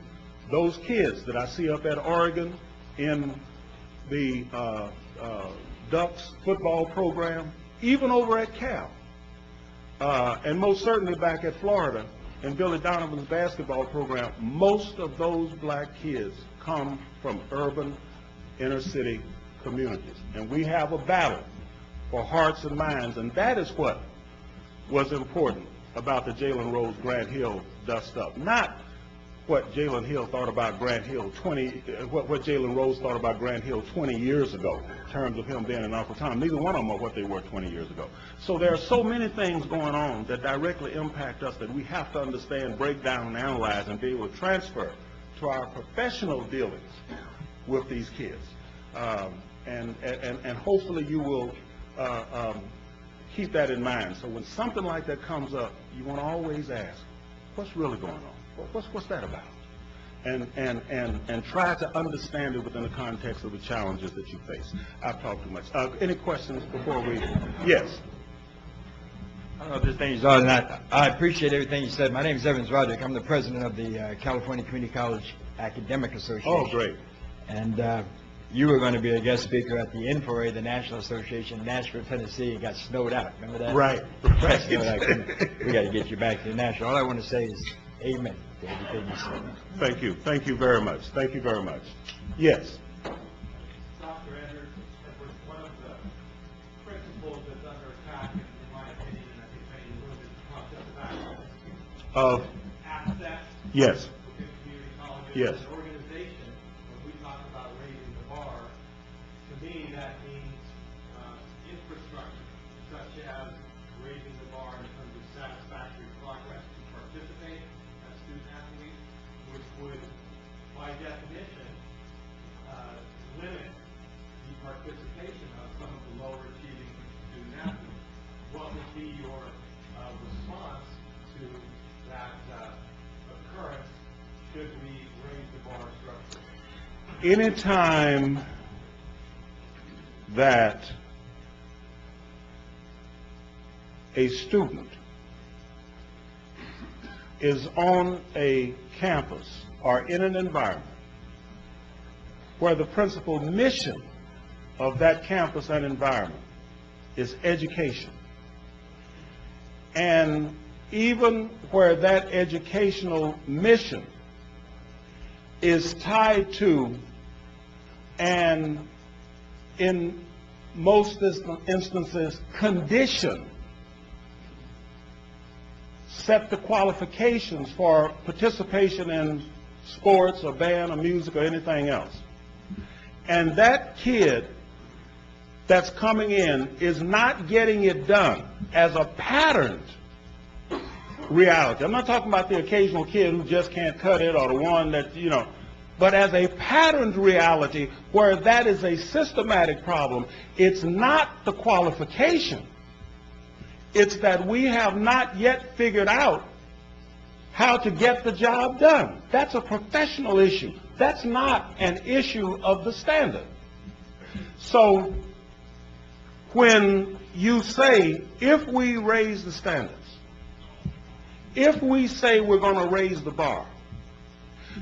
those kids that I see up at Oregon in the Ducks football program, even over at Cal, and most certainly back at Florida in Billy Donovan's basketball program, most of those black kids come from urban inner city communities. And we have a battle for hearts and minds, and that is what was important about the Jalen Rose Grant Hill dust up. Not what Jalen Hill thought about Grant Hill what Jalen Rose thought about Grant Hill 20 years ago in terms of him being an Uncle Tom. Neither one of them are what they were 20 years ago. So there are so many things going on that directly impact us that we have to understand, break down, and analyze, and be able to transfer to our professional dealings with these kids. And hopefully you will keep that in mind. So when something like that comes up, you want to always ask, what's really going on? What's that about? And try to understand it within the context of the challenges that you face. I've talked too much. Any questions before we? Yes. I don't know if this thing is on or not. I appreciate everything you said. My name is Evans Roderick. I'm the president of the California Community College Academic Association. Oh, great. And you were going to be a guest speaker at the N4A, the National Association, Nashville, Tennessee. It got snowed out. Remember that? Right. We got to get you back to the National. All I want to say is amen to everything you said. Thank you. Thank you very much. Thank you very much. Yes. Dr. Edwards was one of the principles that's under attack, in my opinion, and I think maybe a little bit conscious Of access yes. within community colleges. Yes. As an organization, when we talk about raising the bar, to me that means infrastructure, such as raising the bar in terms of satisfactory progress to participate as student athletes, which would, by definition, limit the participation of some of the lower achieving student athletes. What would be your response to that occurrence should we raise the bar structure? Anytime that a student is on a campus or in an environment where the principal mission of that campus and environment is education, and even where that educational mission is tied to, and in most instances condition, set the qualifications for participation in sports or band or music or anything else. And that kid that's coming in is not getting it done as a patterned reality. I'm not talking about the occasional kid who just can't cut it or the one that, but as a patterned reality where that is a systematic problem. It's not the qualification. It's that we have not yet figured out how to get the job done. That's a professional issue. That's not an issue of the standard. So when you say, if we raise the standards, if we say we're going to raise the bar,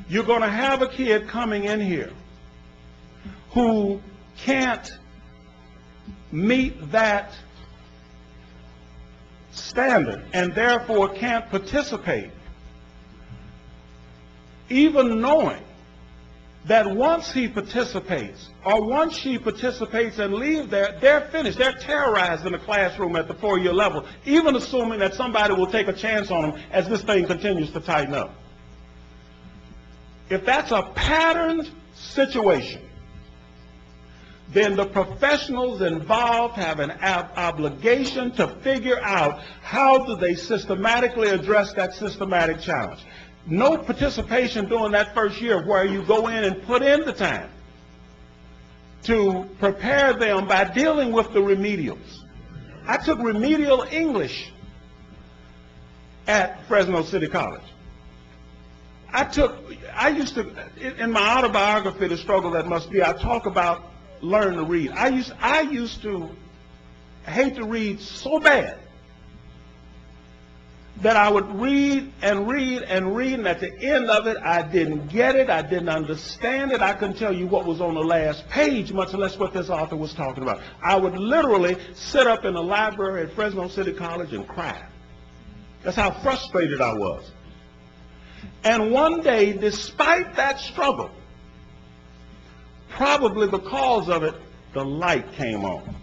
you're going to have a kid coming in here who can't meet that standard and therefore can't participate, even knowing that once he participates or once she participates and leaves there, they're finished. They're terrorized in the classroom at the 4-year level, even assuming that somebody will take a chance on them as this thing continues to tighten up. If that's a patterned situation, then the professionals involved have an obligation to figure out how do they systematically address that systematic challenge. No participation during that first year where you go in and put in the time to prepare them by dealing with the remedials. I took remedial English at Fresno City College. I used to, in my autobiography, The Struggle That Must Be, I talk about learn to read. I used to hate to read so bad that I would read and read and read, and at the end of it, I didn't get it, I didn't understand it, I couldn't tell you what was on the last page, much less what this author was talking about. I would literally sit up in the library at Fresno City College and cry. That's how frustrated I was. And one day, despite that struggle, probably because of it, the light came on.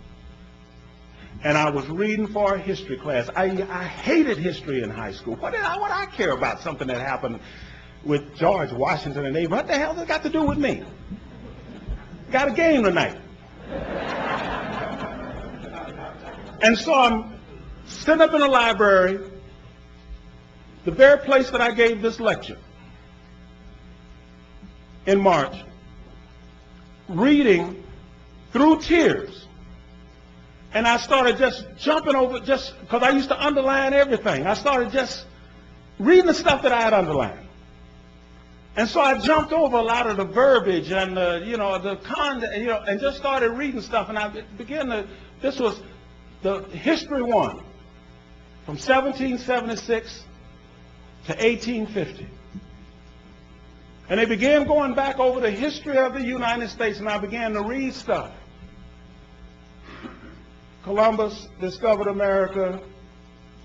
And I was reading for a history class. I hated history in high school. What did I care about something that happened with George Washington and Abraham? What the hell does it got to do with me? Got a game tonight. And so I'm sitting up in the library, the very place that I gave this lecture in March. reading through tears. And I started just jumping over, just because I used to underline everything. I started just reading the stuff that I had underlined. And so I jumped over a lot of the verbiage and the content, and just started reading stuff. And I began to, this was the History 1 from 1776 to 1850. And they began going back over the history of the United States, and I began to read stuff. Columbus discovered America,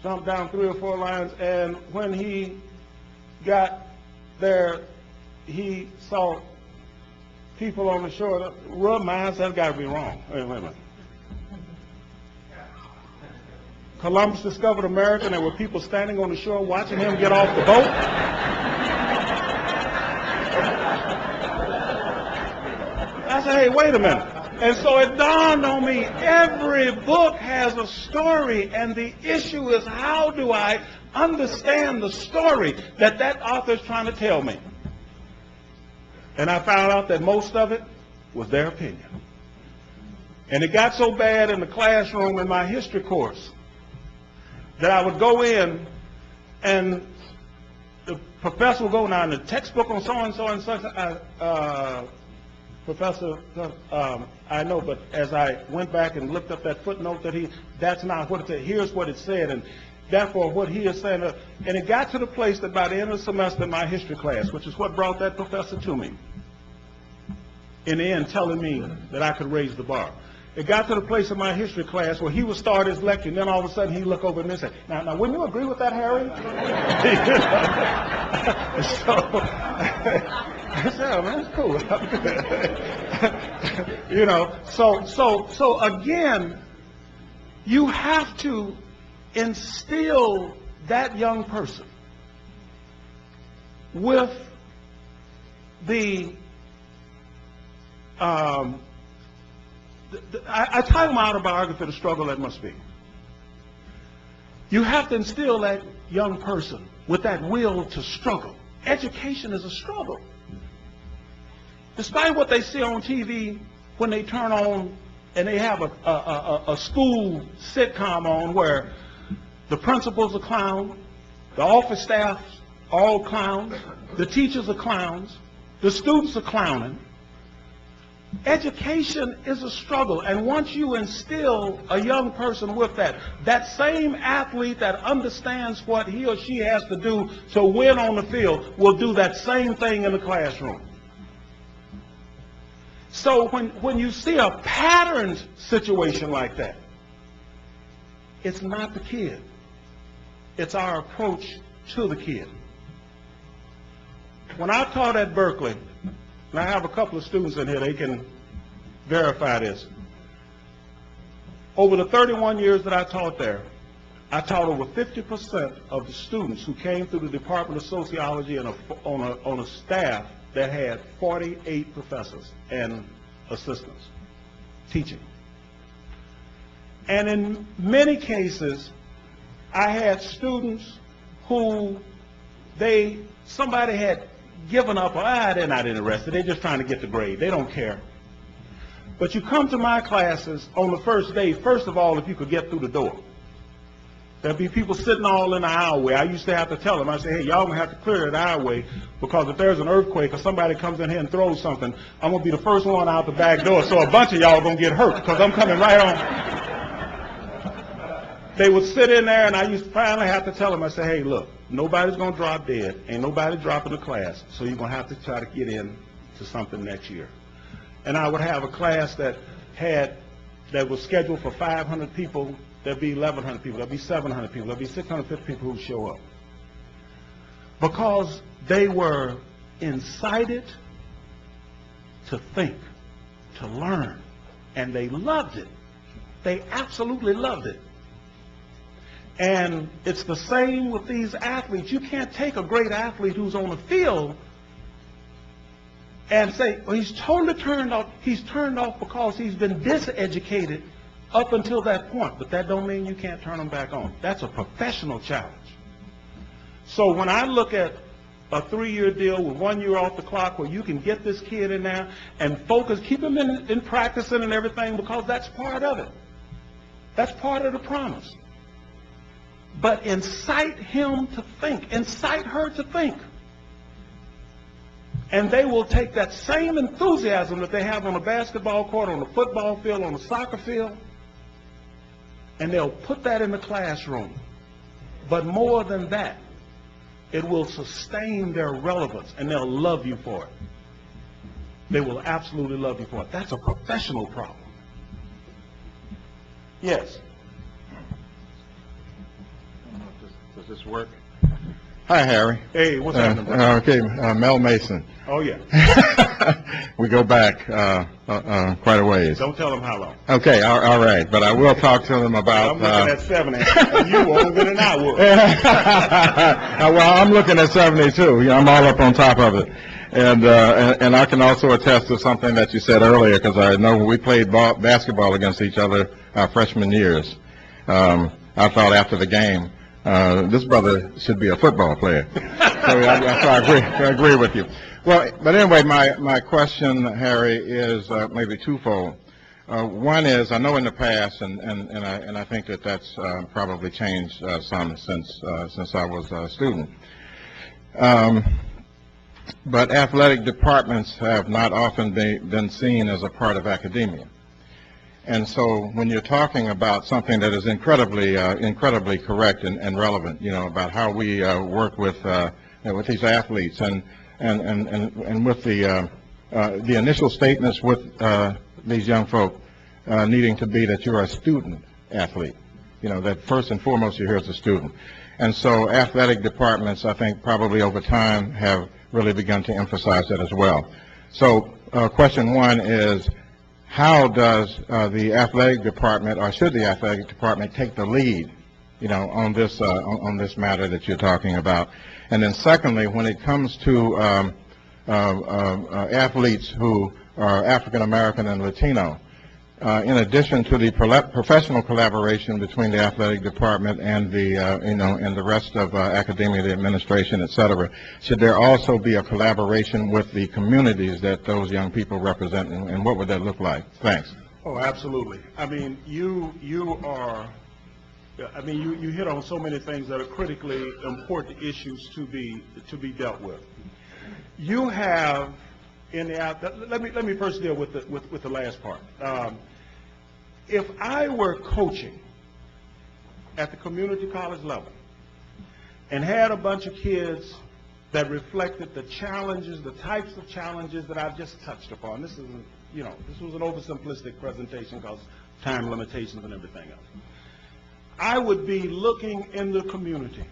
jumped down 3 or 4 lines, and when he got there, he saw people on the shore. Minds, that's got to be wrong. Wait a minute. Columbus discovered America, and there were people standing on the shore watching him get off the boat. I said, hey, wait a minute. And so it dawned on me, every book has a story, and the issue is, how do I understand the story that that author is trying to tell me? And I found out that most of it was their opinion. And it got so bad in the classroom in my history course that I would go in and the professor would go, now in the textbook on so-and-so and such, Professor, I know, but as I went back and looked up that footnote that's not what it said. Here's what it said, and therefore what he is saying. And it got to the place that by the end of the semester in my history class, which is what brought that professor to me, in the end telling me that I could raise the bar. It got to the place in my history class where he would start his lecture, and then all of a sudden he'd look over at me and say, now wouldn't you agree with that, Harry? So, I said, oh, man, that's cool. So again, you have to instill that young person with I title my autobiography, The Struggle That Must Be. You have to instill that young person with that will to struggle. Education is a struggle. Despite what they see on TV when they turn on and they have a school sitcom on where the principal's a clown, the office staff all clowns, the teachers are clowns, the students are clowning. Education is a struggle, and once you instill a young person with that same athlete that understands what he or she has to do to win on the field will do that same thing in the classroom. So when you see a patterned situation like that, it's not the kid. It's our approach to the kid. When I taught at Berkeley, and I have a couple of students in here, they can verify this. Over the 31 years that I taught there, I taught over 50% of the students who came through the Department of Sociology and on a staff that had 48 professors and assistants teaching. And in many cases, I had students who somebody had given up, they're not interested, they're just trying to get the grade, they don't care. But you come to my classes on the first day, first of all, if you could get through the door. There'd be people sitting all in the aisleway. I used to have to tell them, I say, hey, y'all gonna have to clear that aisleway, because if there's an earthquake or somebody comes in here and throws something, I'm gonna be the first one out the back door, so a bunch of y'all gonna get hurt, because I'm coming right on. They would sit in there, and I used to finally have to tell them, I say, hey, look, nobody's going to drop dead. Ain't nobody dropping the class, so you're going to have to try to get in to something next year. And I would have a class that was scheduled for 500 people. There'd be 1,100 people. There'd be 700 people. There'd be 650 people who show up. Because they were incited to think, to learn, and they loved it. They absolutely loved it. And it's the same with these athletes. You can't take a great athlete who's on the field and say, well, he's totally turned off. He's turned off because he's been diseducated up until that point. But that don't mean you can't turn him back on. That's a professional challenge. So when I look at a 3-year deal with 1 year off the clock where you can get this kid in there and focus, keep him in practicing and everything, because that's part of it. That's part of the promise. But incite him to think, incite her to think. And they will take that same enthusiasm that they have on a basketball court, on the football field, on the soccer field, and they'll put that in the classroom. But more than that, it will sustain their relevance, and they'll love you for it. They will absolutely love you for it. That's a professional problem. Yes. Does this work? Hi, Harry. Hey, what's happening, bro? Okay, Mel Mason. Oh, yeah. We go back quite a ways. Don't tell them how long. Okay, all right. But I will talk to them about... I'm looking at 70, and you older than I was. Well, I'm looking at 72. You know, I'm all up on top of it. And I can also attest to something that you said earlier, because I know when we played basketball against each other our freshman years, I thought after the game, this brother should be a football player. So I agree with you. Well, but anyway, my question, Harry, is maybe twofold. One is, I know in the past, and I think that's probably changed some since I was a student. But athletic departments have not often been seen as a part of academia. And so when you're talking about something that is incredibly correct and relevant, you know, about how we work with these athletes and with the initial statements with these young folk needing to be that you're a student athlete, you know, that first and foremost you're here as a student. And so athletic departments, I think, probably over time have really begun to emphasize that as well. So question one is, how does the athletic department, or should the athletic department, take the lead, you know, on this matter that you're talking about? And then secondly, when it comes to athletes who are African American and Latino, in addition to the professional collaboration between the athletic department and the and the rest of academia, the administration, et cetera, should there also be a collaboration with the communities that those young people represent, and what would that look like? Thanks. Oh, absolutely. I mean, you hit on so many things that are critically important issues to be dealt with. You have in the let me first deal with the last part. If I were coaching at the community college level and had a bunch of kids that reflected the challenges, the types of challenges that I've just touched upon, this was an oversimplistic presentation because time limitations and everything else, I would be looking in the community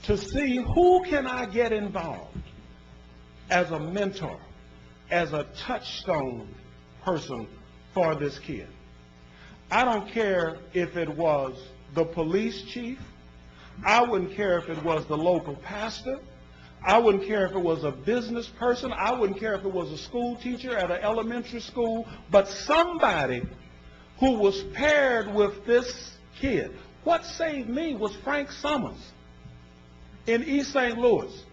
to see who can I get involved as a mentor, as a touchstone person for this kid. I don't care if it was the police chief. I wouldn't care if it was the local pastor. I wouldn't care if it was a business person. I wouldn't care if it was a school teacher at an elementary school, but somebody who was paired with this kid. What saved me was Frank Summers in East St. Louis,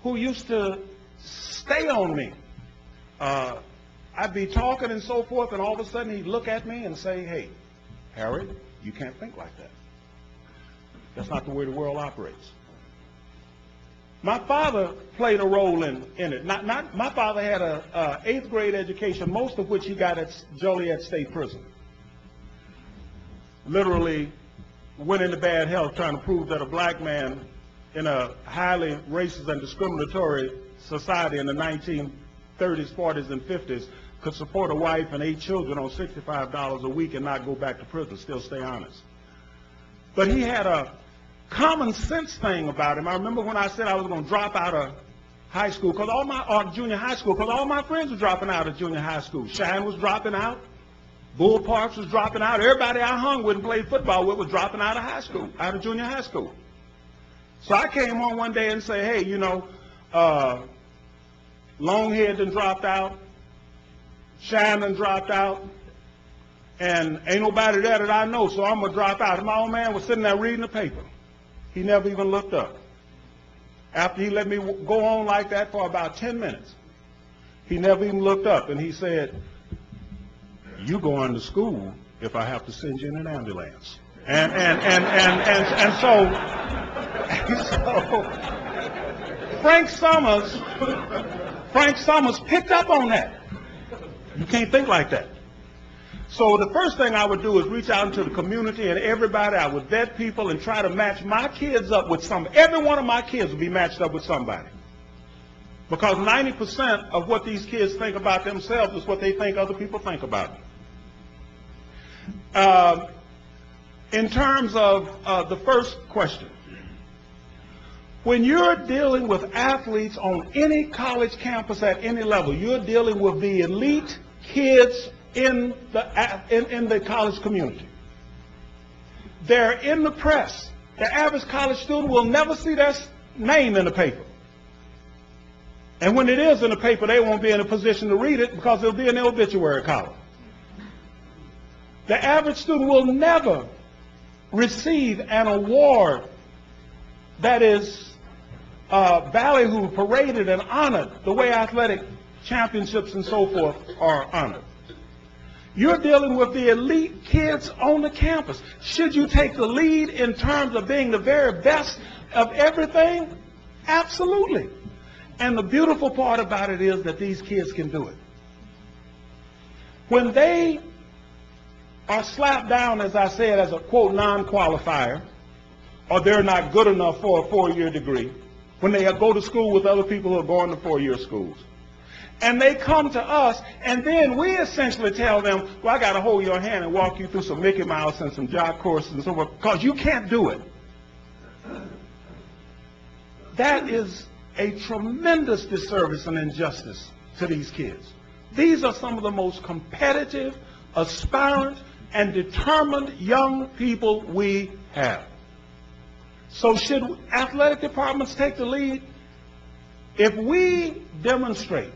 who used to stay on me. I'd be talking and so forth, and all of a sudden he'd look at me and say, "Hey, Harry, you can't think like that. That's not the way the world operates." My father played a role in it. My father had a 8th grade education, most of which he got at Joliet State Prison. Literally went into bad health trying to prove that a black man in a highly racist and discriminatory society in the 1930s, 40s, and 50s could support a wife and 8 children on $65 a week and not go back to prison, still stay honest. But he had a common sense thing about him. I remember when I said I was going to drop out of high school, junior high school, because all my friends were dropping out of junior high school. Shine was dropping out. Bull Parks was dropping out. Everybody I hung with and played football with was dropping out of high school, out of junior high school. So I came home one day and say, "Hey, Longhead done dropped out, Shine done dropped out, and ain't nobody there that I know, so I'm going to drop out." And my old man was sitting there reading the paper. He never even looked up. After he let me go on like that for about 10 minutes, he never even looked up, and he said, "You going to school if I have to send you in an ambulance." And so Frank Summers picked up on that. You can't think like that. So the first thing I would do is reach out into the community and everybody. I would vet people and try to match my kids up with somebody. Every one of my kids would be matched up with somebody. Because 90% of what these kids think about themselves is what they think other people think about them. In terms of the first question, when you're dealing with athletes on any college campus at any level, you're dealing with the elite kids in the college community. They're in the press. The average college student will never see their name in the paper. And when it is in the paper, they won't be in a position to read it because it'll be in the obituary column. The average student will never receive an award that is ballyhooed, paraded, and honored the way athletic championships and so forth are honored. You're dealing with the elite kids on the campus. Should you take the lead in terms of being the very best of everything? Absolutely. And the beautiful part about it is that these kids can do it. When they are slapped down, as I said, as a, quote, non-qualifier, or they're not good enough for a 4-year degree, when they go to school with other people who are going to 4-year schools, and they come to us, and then we essentially tell them, well, I got to hold your hand and walk you through some Mickey Mouse and some jock courses and so forth, because you can't do it. That is a tremendous disservice and injustice to these kids. These are some of the most competitive, aspirant, and determined young people we have. So should athletic departments take the lead? If we demonstrate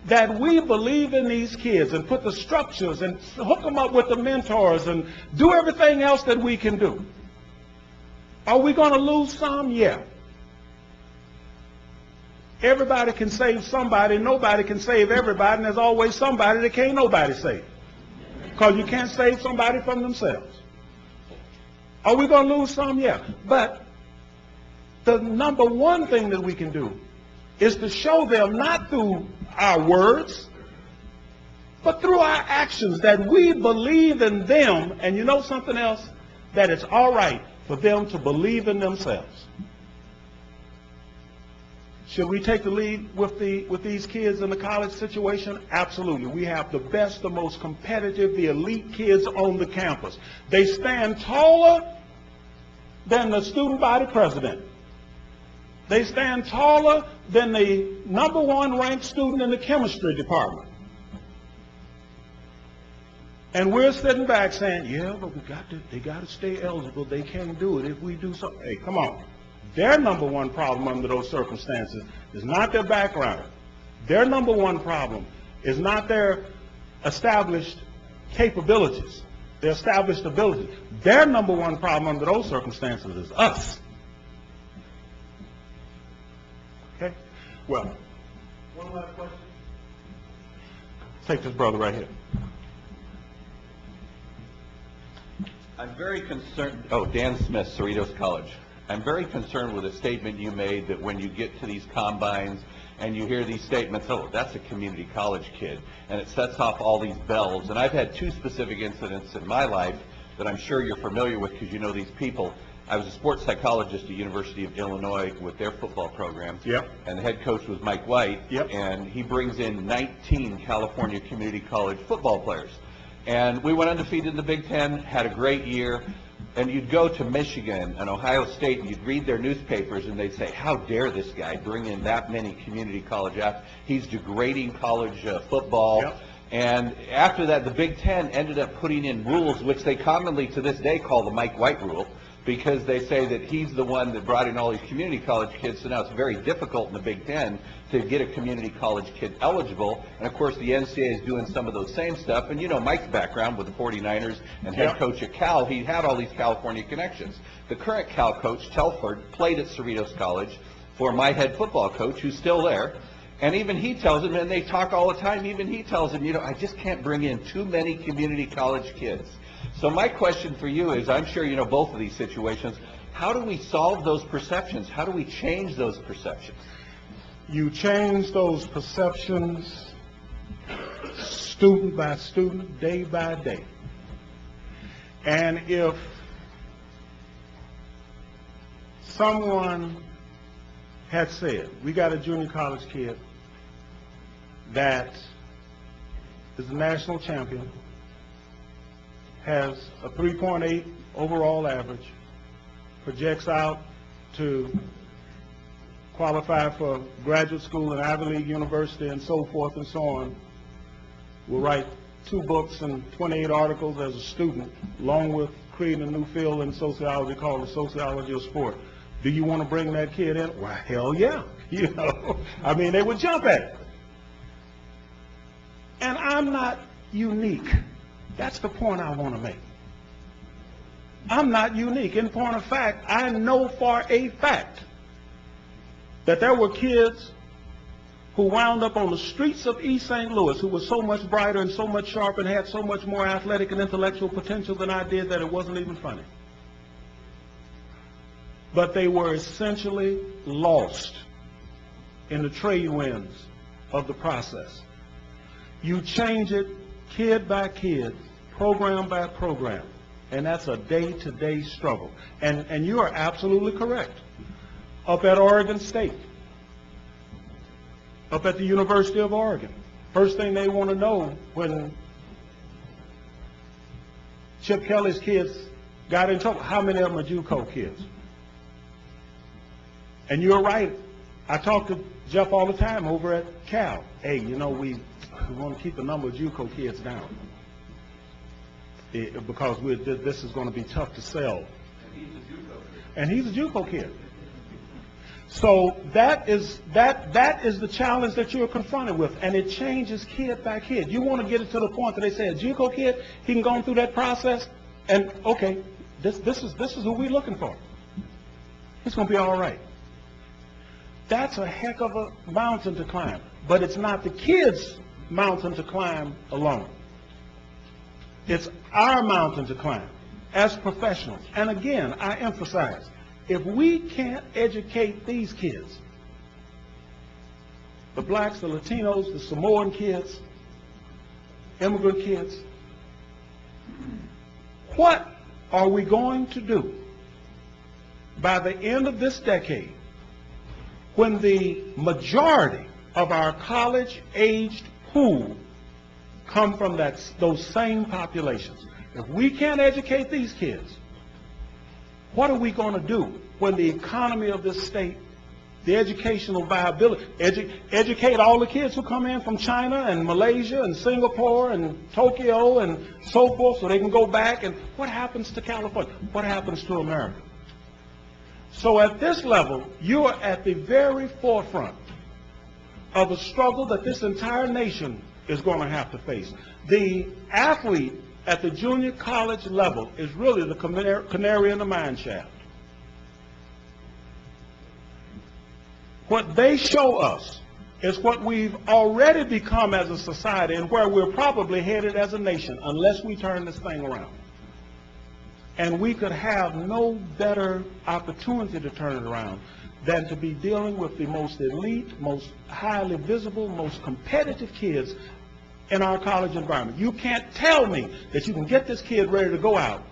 that we believe in these kids and put the structures and hook them up with the mentors and do everything else that we can do, are we going to lose some? Yeah. Everybody can save somebody. Nobody can save everybody. And there's always somebody that can't nobody save. Because you can't save somebody from themselves. Are we going to lose some? Yeah. But the number one thing that we can do is to show them, not through our words, but through our actions, that we believe in them. And you know something else? That it's all right for them to believe in themselves. Should we take the lead with these kids in the college situation? Absolutely. We have the best, the most competitive, the elite kids on the campus. They stand taller than the student body president. They stand taller than the #1 ranked student in the chemistry department. And we're sitting back saying, yeah, but they got to stay eligible. They can't do it if we do something. Hey, come on. Their #1 problem under those circumstances is not their background. Their #1 problem is not their established capabilities, their established abilities. Their #1 problem under those circumstances is us. Okay? Well, one last question. Take this brother right here. I'm very concerned. Oh, Dan Smith, Cerritos College. I'm very concerned with a statement you made that when you get to these combines and you hear these statements, oh, that's a community college kid, and it sets off all these bells. And I've had 2 specific incidents in my life that I'm sure you're familiar with because you know these people. I was a sports psychologist at University of Illinois with their football program. Yep. And the head coach was Mike White. Yep. And he brings in 19 California community college football players. And we went undefeated in the Big Ten, had a great year. And you'd go to Michigan and Ohio State and you'd read their newspapers and they'd say, how dare this guy bring in that many community college athletes? He's degrading college football. Yep. And after that, the Big Ten ended up putting in rules, which they commonly to this day call the Mike White rule, because they say that he's the one that brought in all these community college kids, so now it's very difficult in the Big Ten to get a community college kid eligible. And of course, the NCAA is doing some of those same stuff. And you know Mike's background with the 49ers and head coach at Cal, he had all these California connections. The current Cal coach, Telford, played at Cerritos College for my head football coach, who's still there. And even he tells him, and they talk all the time, even he tells him, you know, I just can't bring in too many community college kids. So my question for you is, I'm sure you know both of these situations, how do we solve those perceptions? How do we change those perceptions? You change those perceptions student by student, day by day. And if someone had said, we got a junior college kid that is a national champion, has a 3.8 overall average, projects out to qualify for graduate school at Ivy League University and so forth and so on, will write 2 books and 28 articles as a student, along with creating a new field in sociology called the sociology of sport. Do you want to bring that kid in? Well, hell yeah. You know, I mean, they would jump at it. And I'm not unique. That's the point I want to make. I'm not unique. In point of fact, I know for a fact that there were kids who wound up on the streets of East St. Louis who were so much brighter and so much sharper and had so much more athletic and intellectual potential than I did that it wasn't even funny. But they were essentially lost in the trade winds of the process. You change it kid by kid, program by program, and that's a day-to-day struggle. And you are absolutely correct. Up at Oregon State, up at the University of Oregon, first thing they want to know when Chip Kelly's kids got in trouble, how many of them are JUCO kids? And you're right. I talk to Jeff all the time over at Cal. Hey, you know, we want to keep the number of JUCO kids down because this is going to be tough to sell. And he's a JUCO kid. So that is the challenge that you're confronted with, and it changes kid by kid. You want to get it to the point that they say a JUCO kid, he can go through that process, and okay, this is who we're looking for. It's going to be all right. That's a heck of a mountain to climb, but it's not the kids' mountain to climb alone. It's our mountain to climb as professionals. And again, I emphasize, if we can't educate these kids, the blacks, the Latinos, the Samoan kids, immigrant kids, what are we going to do by the end of this decade when the majority of our college-aged pool come from those same populations? If we can't educate these kids, what are we going to do when the economy of this state, the educational viability, educate all the kids who come in from China and Malaysia and Singapore and Tokyo and so forth so they can go back? And what happens to California? What happens to America? So at this level, you are at the very forefront of a struggle that this entire nation is going to have to face. The athlete at the junior college level is really the canary in the mine shaft. What they show us is what we've already become as a society and where we're probably headed as a nation unless we turn this thing around. And we could have no better opportunity to turn it around than to be dealing with the most elite, most highly visible, most competitive kids in our college environment. You can't tell me that you can get this kid ready to go out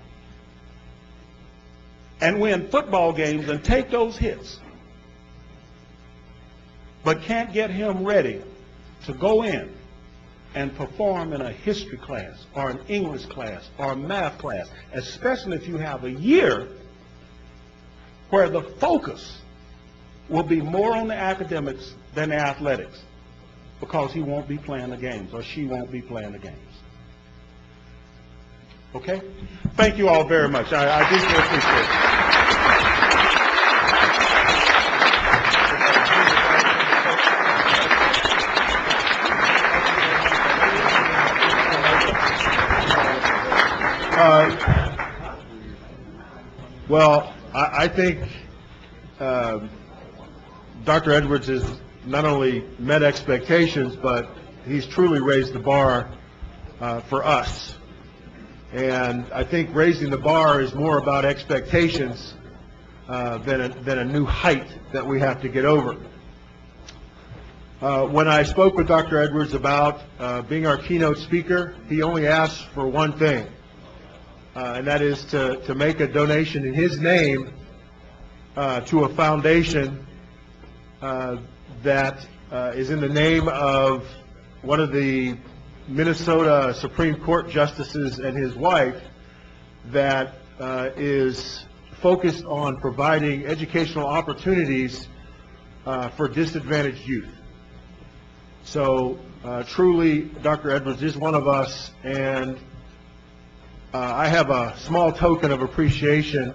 and win football games and take those hits, but can't get him ready to go in and perform in a history class or an English class or a math class, especially if you have a year where the focus will be more on the academics than the athletics, because he won't be playing the games or she won't be playing the games. Okay? Thank you all very much. I deeply appreciate it. Well, I think Dr. Edwards has not only met expectations, but he's truly raised the bar for us. And I think raising the bar is more about expectations than a new height that we have to get over. When I spoke with Dr. Edwards about being our keynote speaker, he only asked for one thing, and that is to make a donation in his name to a foundation that is in the name of one of the Minnesota Supreme Court justices and his wife that is focused on providing educational opportunities for disadvantaged youth. So truly, Dr. Edwards is one of us, and I have a small token of appreciation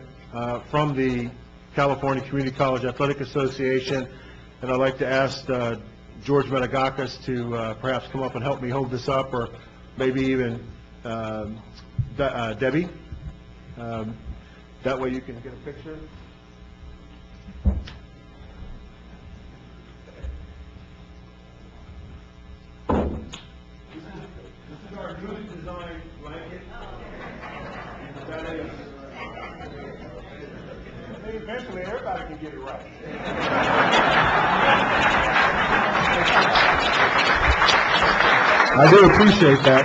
from the California Community College Athletic Association, and I'd like to ask George Metagakis to perhaps come up and help me hold this up, or maybe even Debbie. That way you can get a picture. This is our newly designed blanket. That is, eventually everybody can get it right. I do appreciate that.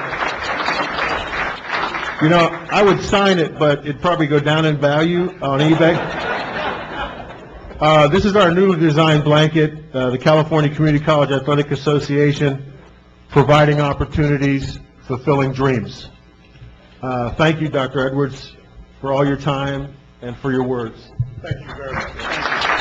You know, I would sign it, but it'd probably go down in value on eBay. This is our newly designed blanket, the California Community College Athletic Association, providing opportunities, fulfilling dreams. Thank you, Dr. Edwards, for all your time and for your words. Thank you very much. Thank you.